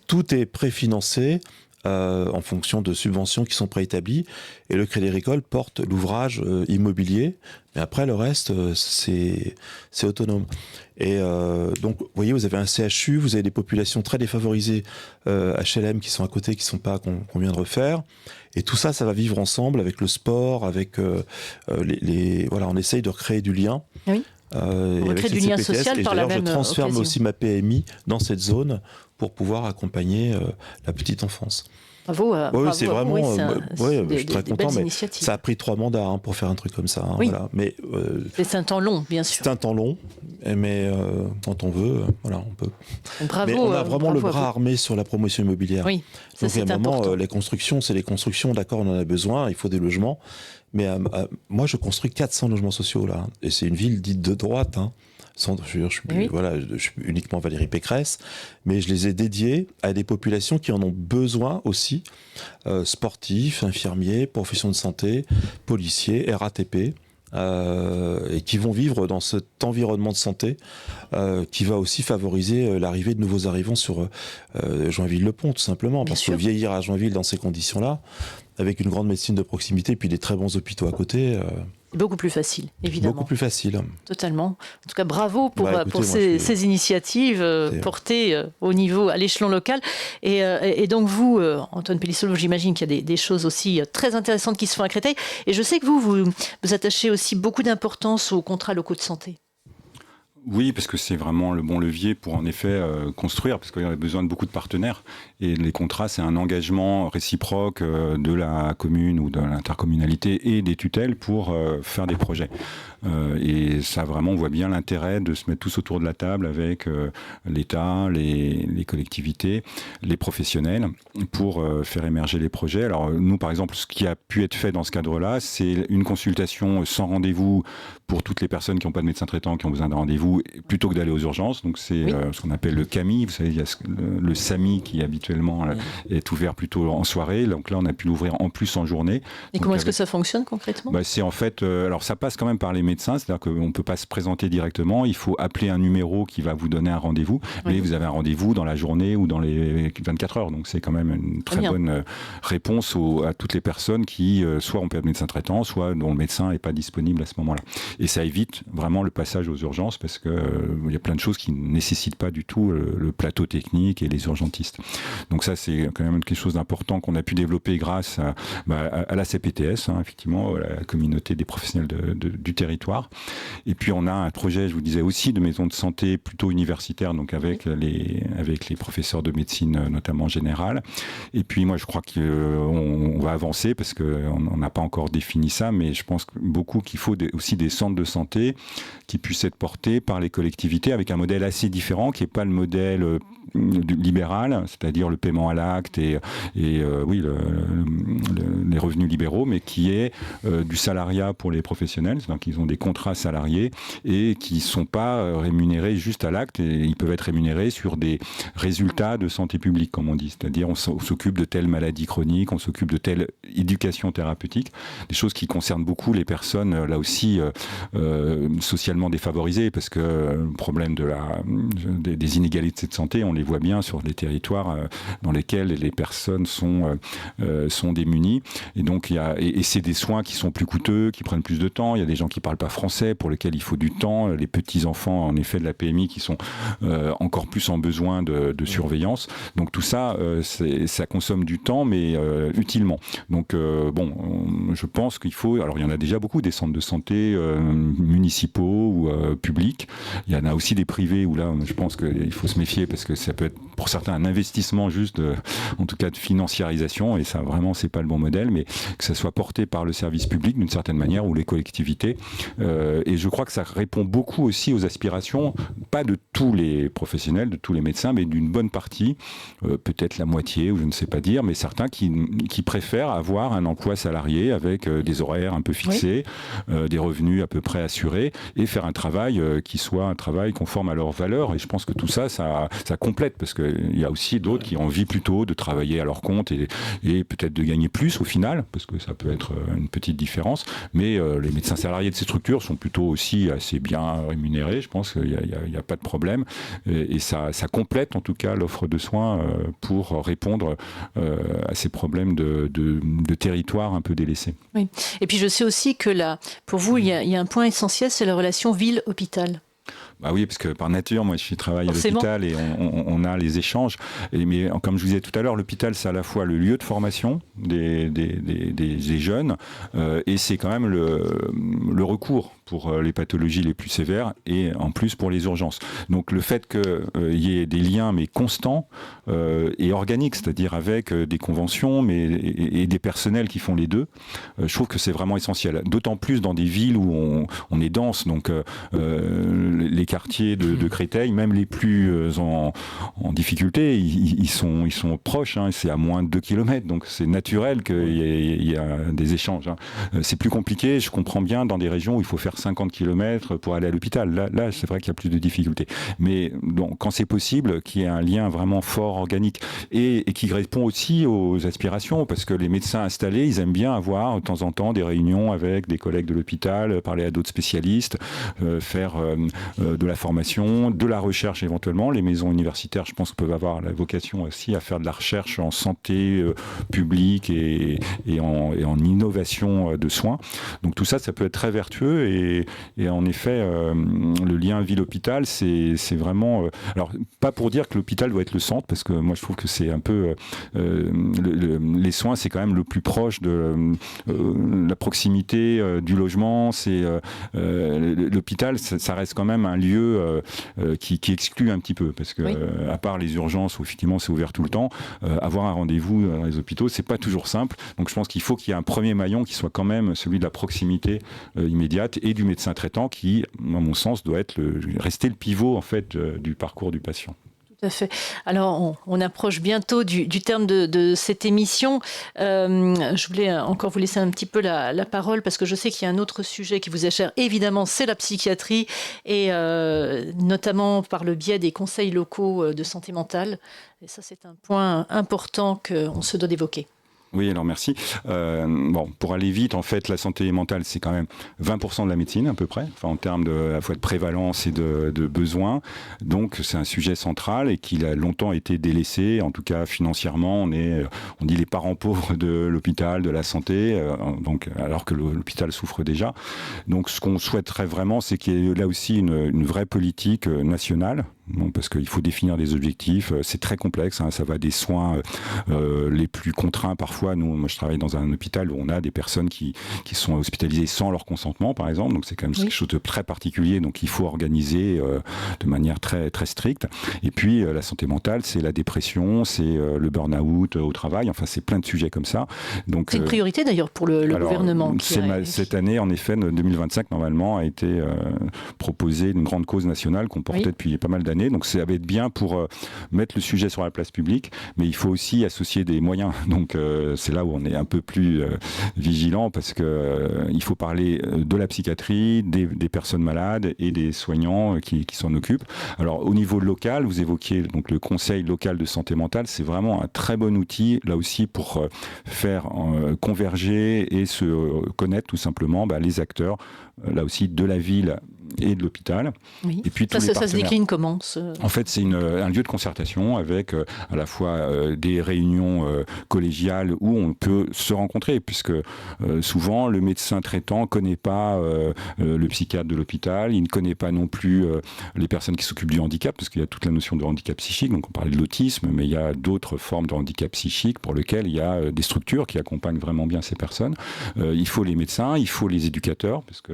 Tout est préfinancé. En fonction de subventions qui sont préétablies. Et le Crédit Agricole porte l'ouvrage immobilier, mais après le reste, c'est autonome. Et donc, vous voyez, vous avez un CHU, vous avez des populations très défavorisées HLM qui sont à côté, qui sont pas qu'on vient de refaire. Et tout ça, ça va vivre ensemble avec le sport, avec voilà, on essaye de recréer du lien. Oui. On recrée du lien social par la même occasion. Je transfère aussi ma PMI dans cette zone pour pouvoir accompagner la petite enfance. Bravo. C'est vraiment. Je suis très content, mais ça a pris 3 mandats pour faire un truc comme ça. Voilà. Mais c'est un temps long, bien sûr. C'est un temps long, mais quand on veut, voilà, on peut. Bravo. Mais on a vraiment le bras armé sur la promotion immobilière. Oui, ça, donc, à un moment, les constructions, c'est les constructions. D'accord, on en a besoin. Il faut des logements. Mais moi, je construis 400 logements sociaux là, et c'est une ville dite de droite. Je suis uniquement Valérie Pécresse, mais je les ai dédiés à des populations qui en ont besoin aussi, sportifs, infirmiers, professions de santé, policiers, RATP, et qui vont vivre dans cet environnement de santé qui va aussi favoriser l'arrivée de nouveaux arrivants sur Joinville-le-Pont, tout simplement, parce que vieillir à Joinville dans ces conditions-là, avec une grande médecine de proximité et puis des très bons hôpitaux à côté. Beaucoup plus facile, évidemment. Beaucoup plus facile. Totalement. En tout cas, bravo pour ces initiatives portées au niveau, à l'échelon local. Et donc vous, Antoine Pellissolo, j'imagine qu'il y a des choses aussi très intéressantes qui se font à Créteil. Et je sais que vous attachez aussi beaucoup d'importance aux contrats locaux de santé. Oui, parce que c'est vraiment le bon levier pour en effet construire, parce qu'il y a besoin de beaucoup de partenaires. Et les contrats, c'est un engagement réciproque de la commune ou de l'intercommunalité et des tutelles pour faire des projets. Et ça, vraiment, on voit bien l'intérêt de se mettre tous autour de la table avec l'État, les collectivités, les professionnels, pour faire émerger les projets. Alors nous, par exemple, ce qui a pu être fait dans ce cadre-là, c'est une consultation sans rendez-vous pour toutes les personnes qui n'ont pas de médecin traitant, qui ont besoin d'un rendez-vous, plutôt que d'aller aux urgences. Donc c'est ce qu'on appelle le CAMI. Vous savez, il y a le SAMI qui habituellement est ouvert plutôt en soirée. Donc là, on a pu l'ouvrir en plus en journée. Et comment est-ce que ça fonctionne concrètement ? C'est en fait, alors ça passe quand même par les médecins, c'est-à-dire qu'on ne peut pas se présenter directement. Il faut appeler un numéro qui va vous donner un rendez-vous. Mais vous avez un rendez-vous dans la journée ou dans les 24 heures. Donc c'est quand même une très bonne réponse à toutes les personnes qui soit ont pas de médecin traitant, soit dont le médecin n'est pas disponible à ce moment-là. Et ça évite vraiment le passage aux urgences parce qu'il y a plein de choses qui ne nécessitent pas du tout le plateau technique et les urgentistes. Donc ça, c'est quand même quelque chose d'important qu'on a pu développer grâce à la CPTS, effectivement, à la communauté des professionnels du territoire. Et puis on a un projet, je vous disais aussi, de maison de santé plutôt universitaire, donc avec les professeurs de médecine, notamment générale. Et puis moi, je crois qu'on va avancer parce qu'on n'a pas encore défini ça, mais je pense beaucoup qu'il faut aussi des centres de santé qui puissent être portés par les collectivités avec un modèle assez différent, qui n'est pas le modèle libéral, c'est-à-dire le paiement à l'acte et oui, les revenus libéraux, mais qui est du salariat pour les professionnels, c'est-à-dire qu'ils ont des contrats salariés et qui ne sont pas rémunérés juste à l'acte, et ils peuvent être rémunérés sur des résultats de santé publique, comme on dit, c'est-à-dire on s'occupe de telle maladie chronique, on s'occupe de telle éducation thérapeutique, des choses qui concernent beaucoup les personnes, là aussi, socialement défavorisées, parce que le problème des inégalités de santé, on les voit bien sur les territoires dans lesquels les personnes sont démunies. Et donc, c'est des soins qui sont plus coûteux, qui prennent plus de temps. Il y a des gens qui ne parlent pas français, pour lesquels il faut du temps. Les petits-enfants, en effet, de la PMI, qui sont encore plus en besoin de surveillance. Donc, tout ça, ça consomme du temps, mais utilement. Donc, je pense qu'il faut... Alors, il y en a déjà beaucoup, des centres de santé municipaux ou publics. Il y en a aussi des privés où là, je pense qu'il faut se méfier parce que ça peut être pour certains un investissement juste, en tout cas de financiarisation, et ça vraiment c'est pas le bon modèle, mais que ça soit porté par le service public d'une certaine manière ou les collectivités. Et je crois que ça répond beaucoup aussi aux aspirations, pas de tous les professionnels, de tous les médecins, mais d'une bonne partie, peut-être la moitié ou je ne sais pas dire, mais certains qui préfèrent avoir un emploi salarié avec des horaires un peu fixés, des revenus à peu près assurés, et faire un travail qui soit un travail conforme à leurs valeurs. Et je pense que tout ça complète, parce qu'il y a aussi d'autres qui ont envie plutôt de travailler à leur compte et peut-être de gagner plus au final, parce que ça peut être une petite différence. Mais les médecins salariés de ces structures sont plutôt aussi assez bien rémunérés. Je pense qu'il n'y a pas de problème. Et ça complète en tout cas l'offre de soins pour répondre à ces problèmes de territoire un peu délaissés. Oui. Et puis je sais aussi que là, pour vous, il y a un point essentiel, c'est la relation ville-hôpital. Bah oui, parce que par nature, moi je travaille à l'hôpital et on a les échanges. Mais comme je vous disais tout à l'heure, l'hôpital c'est à la fois le lieu de formation des jeunes et c'est quand même le recours pour les pathologies les plus sévères et en plus pour les urgences. Donc le fait qu'il y ait des liens mais constants et organiques, c'est-à-dire avec des conventions et des personnels qui font les deux, je trouve que c'est vraiment essentiel. D'autant plus dans des villes où on est dense, donc les quartiers de Créteil, même les plus en difficulté, ils sont proches, hein, c'est à moins de 2 km, donc c'est naturel qu'il y a des échanges. Hein. C'est plus compliqué, je comprends bien, dans des régions où il faut faire 50 km pour aller à l'hôpital. Là, c'est vrai qu'il y a plus de difficultés. Mais donc, quand c'est possible, qu'il y ait un lien vraiment fort, organique, et qui répond aussi aux aspirations, parce que les médecins installés, ils aiment bien avoir de temps en temps des réunions avec des collègues de l'hôpital, parler à d'autres spécialistes, faire de la formation, de la recherche éventuellement. Les maisons universitaires, je pense, peuvent avoir la vocation aussi à faire de la recherche en santé publique et en innovation de soins. Donc tout ça, ça peut être très vertueux et en effet, le lien ville-hôpital, c'est vraiment... alors, pas pour dire que l'hôpital doit être le centre, parce que moi, je trouve que c'est un peu... les soins, c'est quand même le plus proche de la proximité du logement. C'est l'hôpital, ça reste quand même un lieu qui exclut un petit peu, parce que à part les urgences où effectivement c'est ouvert tout le temps, avoir un rendez-vous dans les hôpitaux, c'est pas toujours simple. Donc je pense qu'il faut qu'il y ait un premier maillon qui soit quand même celui de la proximité immédiate et du médecin traitant qui, à mon sens, doit rester le pivot en fait du parcours du patient. Tout à fait. Alors, on approche bientôt du terme de cette émission. Je voulais encore vous laisser un petit peu la parole parce que je sais qu'il y a un autre sujet qui vous est cher. Évidemment, c'est la psychiatrie et notamment par le biais des conseils locaux de santé mentale. Et ça, c'est un point important qu'on se doit d'évoquer. Oui, alors merci. Pour aller vite, en fait, la santé mentale, c'est quand même 20% de la médecine à peu près, enfin, en termes à la fois de prévalence et de besoins. Donc, c'est un sujet central et qui a longtemps été délaissé. En tout cas, financièrement, on dit les parents pauvres de l'hôpital, de la santé, donc, alors que l'hôpital souffre déjà. Donc, ce qu'on souhaiterait vraiment, c'est qu'il y ait là aussi une vraie politique nationale. Bon, parce qu'il faut définir des objectifs, c'est très complexe, hein, ça va des soins les plus contraints parfois. Moi je travaille dans un hôpital où on a des personnes qui sont hospitalisées sans leur consentement par exemple, donc c'est quand même quelque chose de très particulier, donc il faut organiser de manière très, très stricte. Et puis la santé mentale, c'est la dépression, c'est le burn-out au travail, enfin c'est plein de sujets comme ça. Donc, c'est une priorité d'ailleurs pour le gouvernement. Cette année en effet, 2025 normalement a été proposée une grande cause nationale qu'on portait depuis pas mal d'années, années. Donc ça va être bien pour mettre le sujet sur la place publique, mais il faut aussi associer des moyens. Donc c'est là où on est un peu plus vigilant, parce que il faut parler de la psychiatrie, des personnes malades et des soignants qui s'en occupent. Alors au niveau local, vous évoquiez donc le Conseil local de santé mentale, c'est vraiment un très bon outil là aussi pour faire converger et se connaître tout simplement les acteurs là aussi de la ville et de l'hôpital. Oui. Et puis ça se décline comment En fait, c'est un lieu de concertation avec à la fois des réunions collégiales où on peut se rencontrer, puisque souvent le médecin traitant ne connaît pas le psychiatre de l'hôpital, il ne connaît pas non plus les personnes qui s'occupent du handicap, parce qu'il y a toute la notion de handicap psychique, donc on parlait de l'autisme, mais il y a d'autres formes de handicap psychique pour lesquelles il y a des structures qui accompagnent vraiment bien ces personnes. Il faut les médecins, il faut les éducateurs, parce que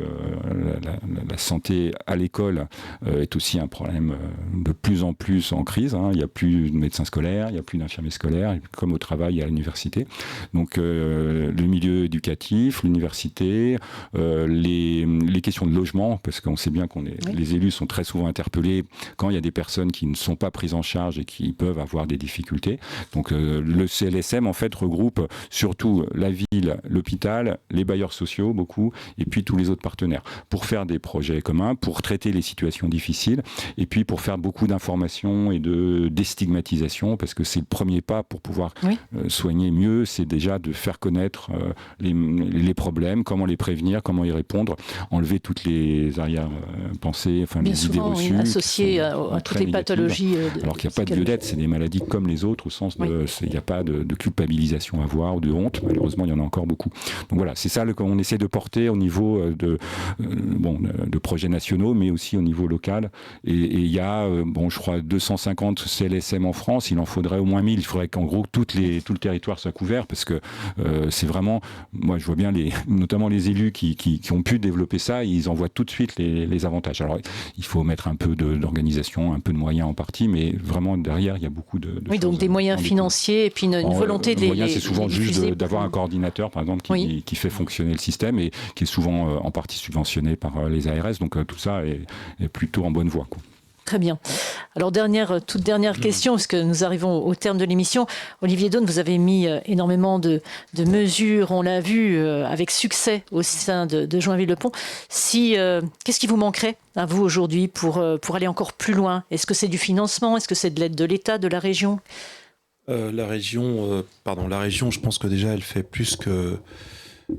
la santé à l'école est aussi un problème de plus en plus en crise. Il n'y a plus de médecins scolaires, il n'y a plus d'infirmiers scolaires, comme au travail et à l'université. Donc le milieu éducatif, l'université, les questions de logement, parce qu'on sait bien les élus sont très souvent interpellés quand il y a des personnes qui ne sont pas prises en charge et qui peuvent avoir des difficultés. Donc le CLSM en fait regroupe surtout la ville, l'hôpital, les bailleurs sociaux beaucoup, et puis tous les autres partenaires, pour faire des projets communs, pour traiter les situations difficiles, et puis pour faire beaucoup d'informations et de déstigmatisation, parce que c'est le premier pas pour pouvoir soigner mieux, c'est déjà de faire connaître les problèmes, comment les prévenir, comment y répondre, enlever toutes les arrière-pensées, bien les souvent, idées reçues. Associées à toutes les pathologies. Alors qu'il n'y a pas de lieu d'être, c'est des maladies comme les autres, au sens de il n'y a pas de culpabilisation à avoir ou de honte, malheureusement il y en a encore beaucoup. Donc voilà, c'est ça qu'on essaie de porter au niveau de projets nationaux, mais aussi au niveau local. Et il y a, je crois, 250 CLSM en France. Il en faudrait au moins 1000. Il faudrait qu'en gros, tout le territoire soit couvert, parce que c'est vraiment... Moi, je vois bien, notamment les élus qui ont pu développer ça, ils en voient tout de suite les avantages. Alors, il faut mettre un peu d'organisation, un peu de moyens en partie, mais vraiment, derrière, il y a beaucoup de oui, donc des moyens financiers et puis une volonté de les diffuser. C'est souvent juste d'avoir un coordinateur, par exemple, qui fait fonctionner le système et qui est souvent en partie subventionné par les ARS. Donc tout ça est plutôt en bonne voie, quoi. Très bien. Alors toute dernière question, parce que nous arrivons au terme de l'émission. Olivier Daune, vous avez mis énormément de mesures, on l'a vu, avec succès au sein de Joinville-le-Pont. Qu'est-ce qui vous manquerait à vous aujourd'hui pour aller encore plus loin? Est-ce que c'est du financement? Est-ce que c'est de l'aide de l'État, de la région? La région, je pense que déjà elle fait plus que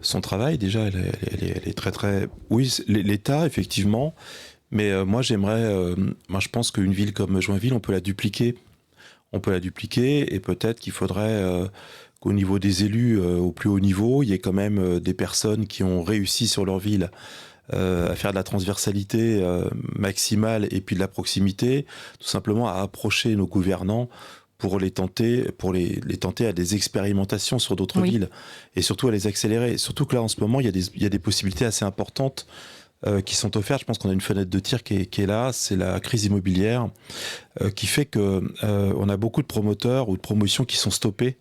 son travail. Déjà, elle est très très... Oui, l'État, effectivement. Mais moi, je pense qu'une ville comme Joinville, on peut la dupliquer. Et peut-être qu'il faudrait qu'au niveau des élus, au plus haut niveau, il y ait quand même des personnes qui ont réussi sur leur ville à faire de la transversalité maximale et puis de la proximité, tout simplement à approcher nos gouvernants pour les tenter à des expérimentations sur d'autres villes, et surtout à les accélérer. Surtout que là, en ce moment, il y a des possibilités assez importantes qui sont offertes. Je pense qu'on a une fenêtre de tir qui est là, c'est la crise immobilière, qui fait que on a beaucoup de promoteurs ou de promotions qui sont stoppés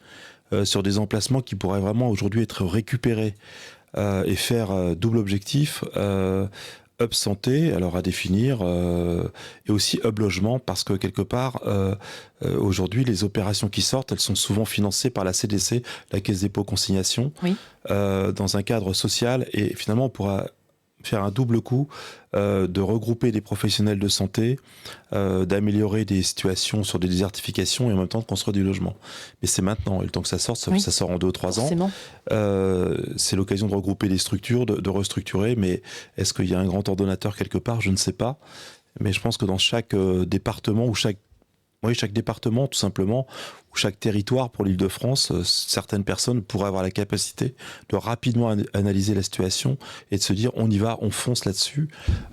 sur des emplacements qui pourraient vraiment aujourd'hui être récupérés et faire double objectif. Hub santé, alors à définir, et aussi hub logement, parce que quelque part, aujourd'hui, les opérations qui sortent, elles sont souvent financées par la CDC, la Caisse dépôt consignation, dans un cadre social, et finalement, on pourra faire un double coup de regrouper des professionnels de santé, d'améliorer des situations sur des désertifications et en même temps de construire du logement. Mais c'est maintenant, et le temps que ça sorte, ça sort en 2 ou 3 ans. C'est l'occasion de regrouper des structures, de restructurer, mais est-ce qu'il y a un grand ordonnateur quelque part? Je ne sais pas. Mais je pense que dans chaque département ou chaque département, tout simplement, ou chaque territoire pour l'Île-de-France, certaines personnes pourraient avoir la capacité de rapidement analyser la situation et de se dire on y va, on fonce là-dessus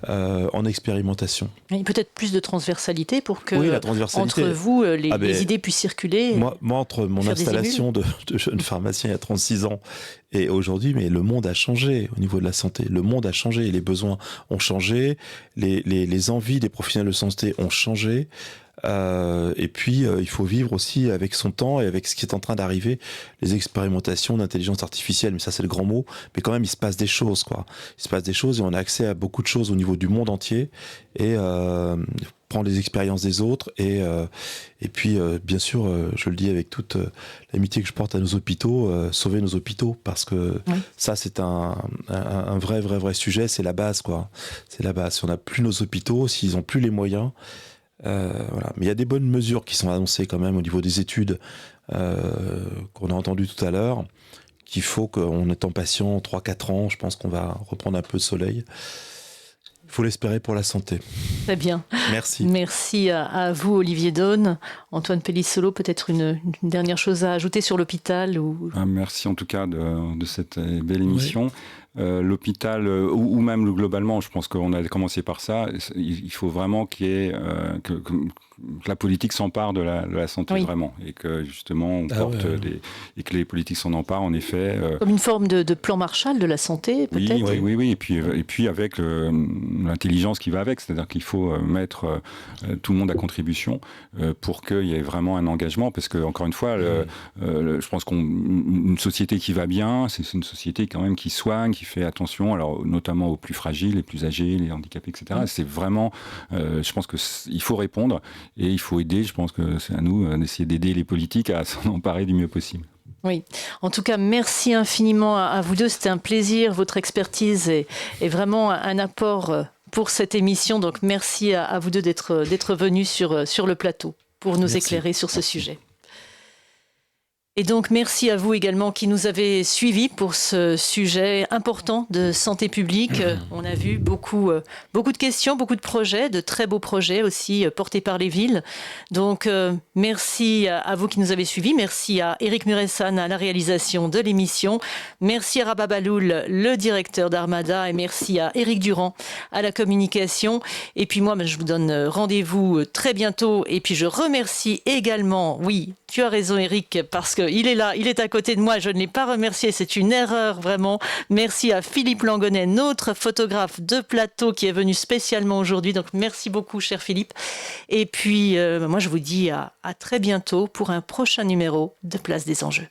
en expérimentation. Et peut-être plus de transversalité pour que la transversalité, entre vous, les idées puissent circuler. Moi entre mon installation de jeune pharmacien il y a 36 ans et aujourd'hui, mais le monde a changé au niveau de la santé. Le monde a changé, les besoins ont changé, les envies des professionnels de santé ont changé. Et puis, il faut vivre aussi avec son temps et avec ce qui est en train d'arriver, les expérimentations d'intelligence artificielle. Mais ça, c'est le grand mot. Mais quand même, il se passe des choses, quoi. Il se passe des choses et on a accès à beaucoup de choses au niveau du monde entier. Et prendre les expériences des autres et puis bien sûr je le dis avec toute l'amitié que je porte à nos hôpitaux, sauver nos hôpitaux parce que ça c'est un vrai sujet, c'est la base quoi, c'est la base. Si on n'a plus nos hôpitaux, s'ils n'ont plus les moyens, voilà. Mais il y a des bonnes mesures qui sont annoncées quand même au niveau des études qu'on a entendues tout à l'heure, qu'il faut qu'on étant patient 3-4 ans, je pense qu'on va reprendre un peu de soleil. Il faut l'espérer pour la santé. Très bien. Merci. Merci à vous, Olivier Daune. Antoine Pellissolo, peut-être une dernière chose à ajouter sur l'hôpital ou... Merci en tout cas de cette belle émission. Oui. L'hôpital, ou même globalement, je pense qu'on a commencé par ça, il faut vraiment qu'il y ait, que la politique s'empare de la santé vraiment, et que justement on porte et que les politiques s'en emparent en effet. Comme une forme de plan Marshall de la santé peut-être. Oui, et puis avec l'intelligence qui va avec, c'est-à-dire qu'il faut mettre tout le monde à contribution pour qu'il y ait vraiment un engagement, parce que encore une fois, je pense qu'une société qui va bien, c'est une société quand même qui soigne, qui fait attention, alors notamment aux plus fragiles, les plus âgés, les handicapés, etc. C'est vraiment, je pense qu'il faut répondre et il faut aider. Je pense que c'est à nous d'essayer d'aider les politiques à s'en emparer du mieux possible. Oui, en tout cas, merci infiniment à vous deux. C'était un plaisir. Votre expertise est vraiment un apport pour cette émission. Donc, merci à vous deux d'être venus sur le plateau pour nous éclairer sur ce sujet. Et donc, merci à vous également qui nous avez suivis pour ce sujet important de santé publique. On a vu beaucoup de questions, beaucoup de projets, de très beaux projets aussi portés par les villes. Donc, merci à vous qui nous avez suivis. Merci à Éric Muresan à la réalisation de l'émission. Merci à Rabat Baloul, le directeur d'Armada. Et merci à Éric Durand à la communication. Et puis moi, je vous donne rendez-vous très bientôt. Et puis, je remercie également, oui, tu as raison Éric, parce qu'il est là, il est à côté de moi, je ne l'ai pas remercié, c'est une erreur vraiment. Merci à Philippe Langonnet, notre photographe de plateau qui est venu spécialement aujourd'hui, donc merci beaucoup cher Philippe. Et puis moi je vous dis à très bientôt pour un prochain numéro de Place des Enjeux.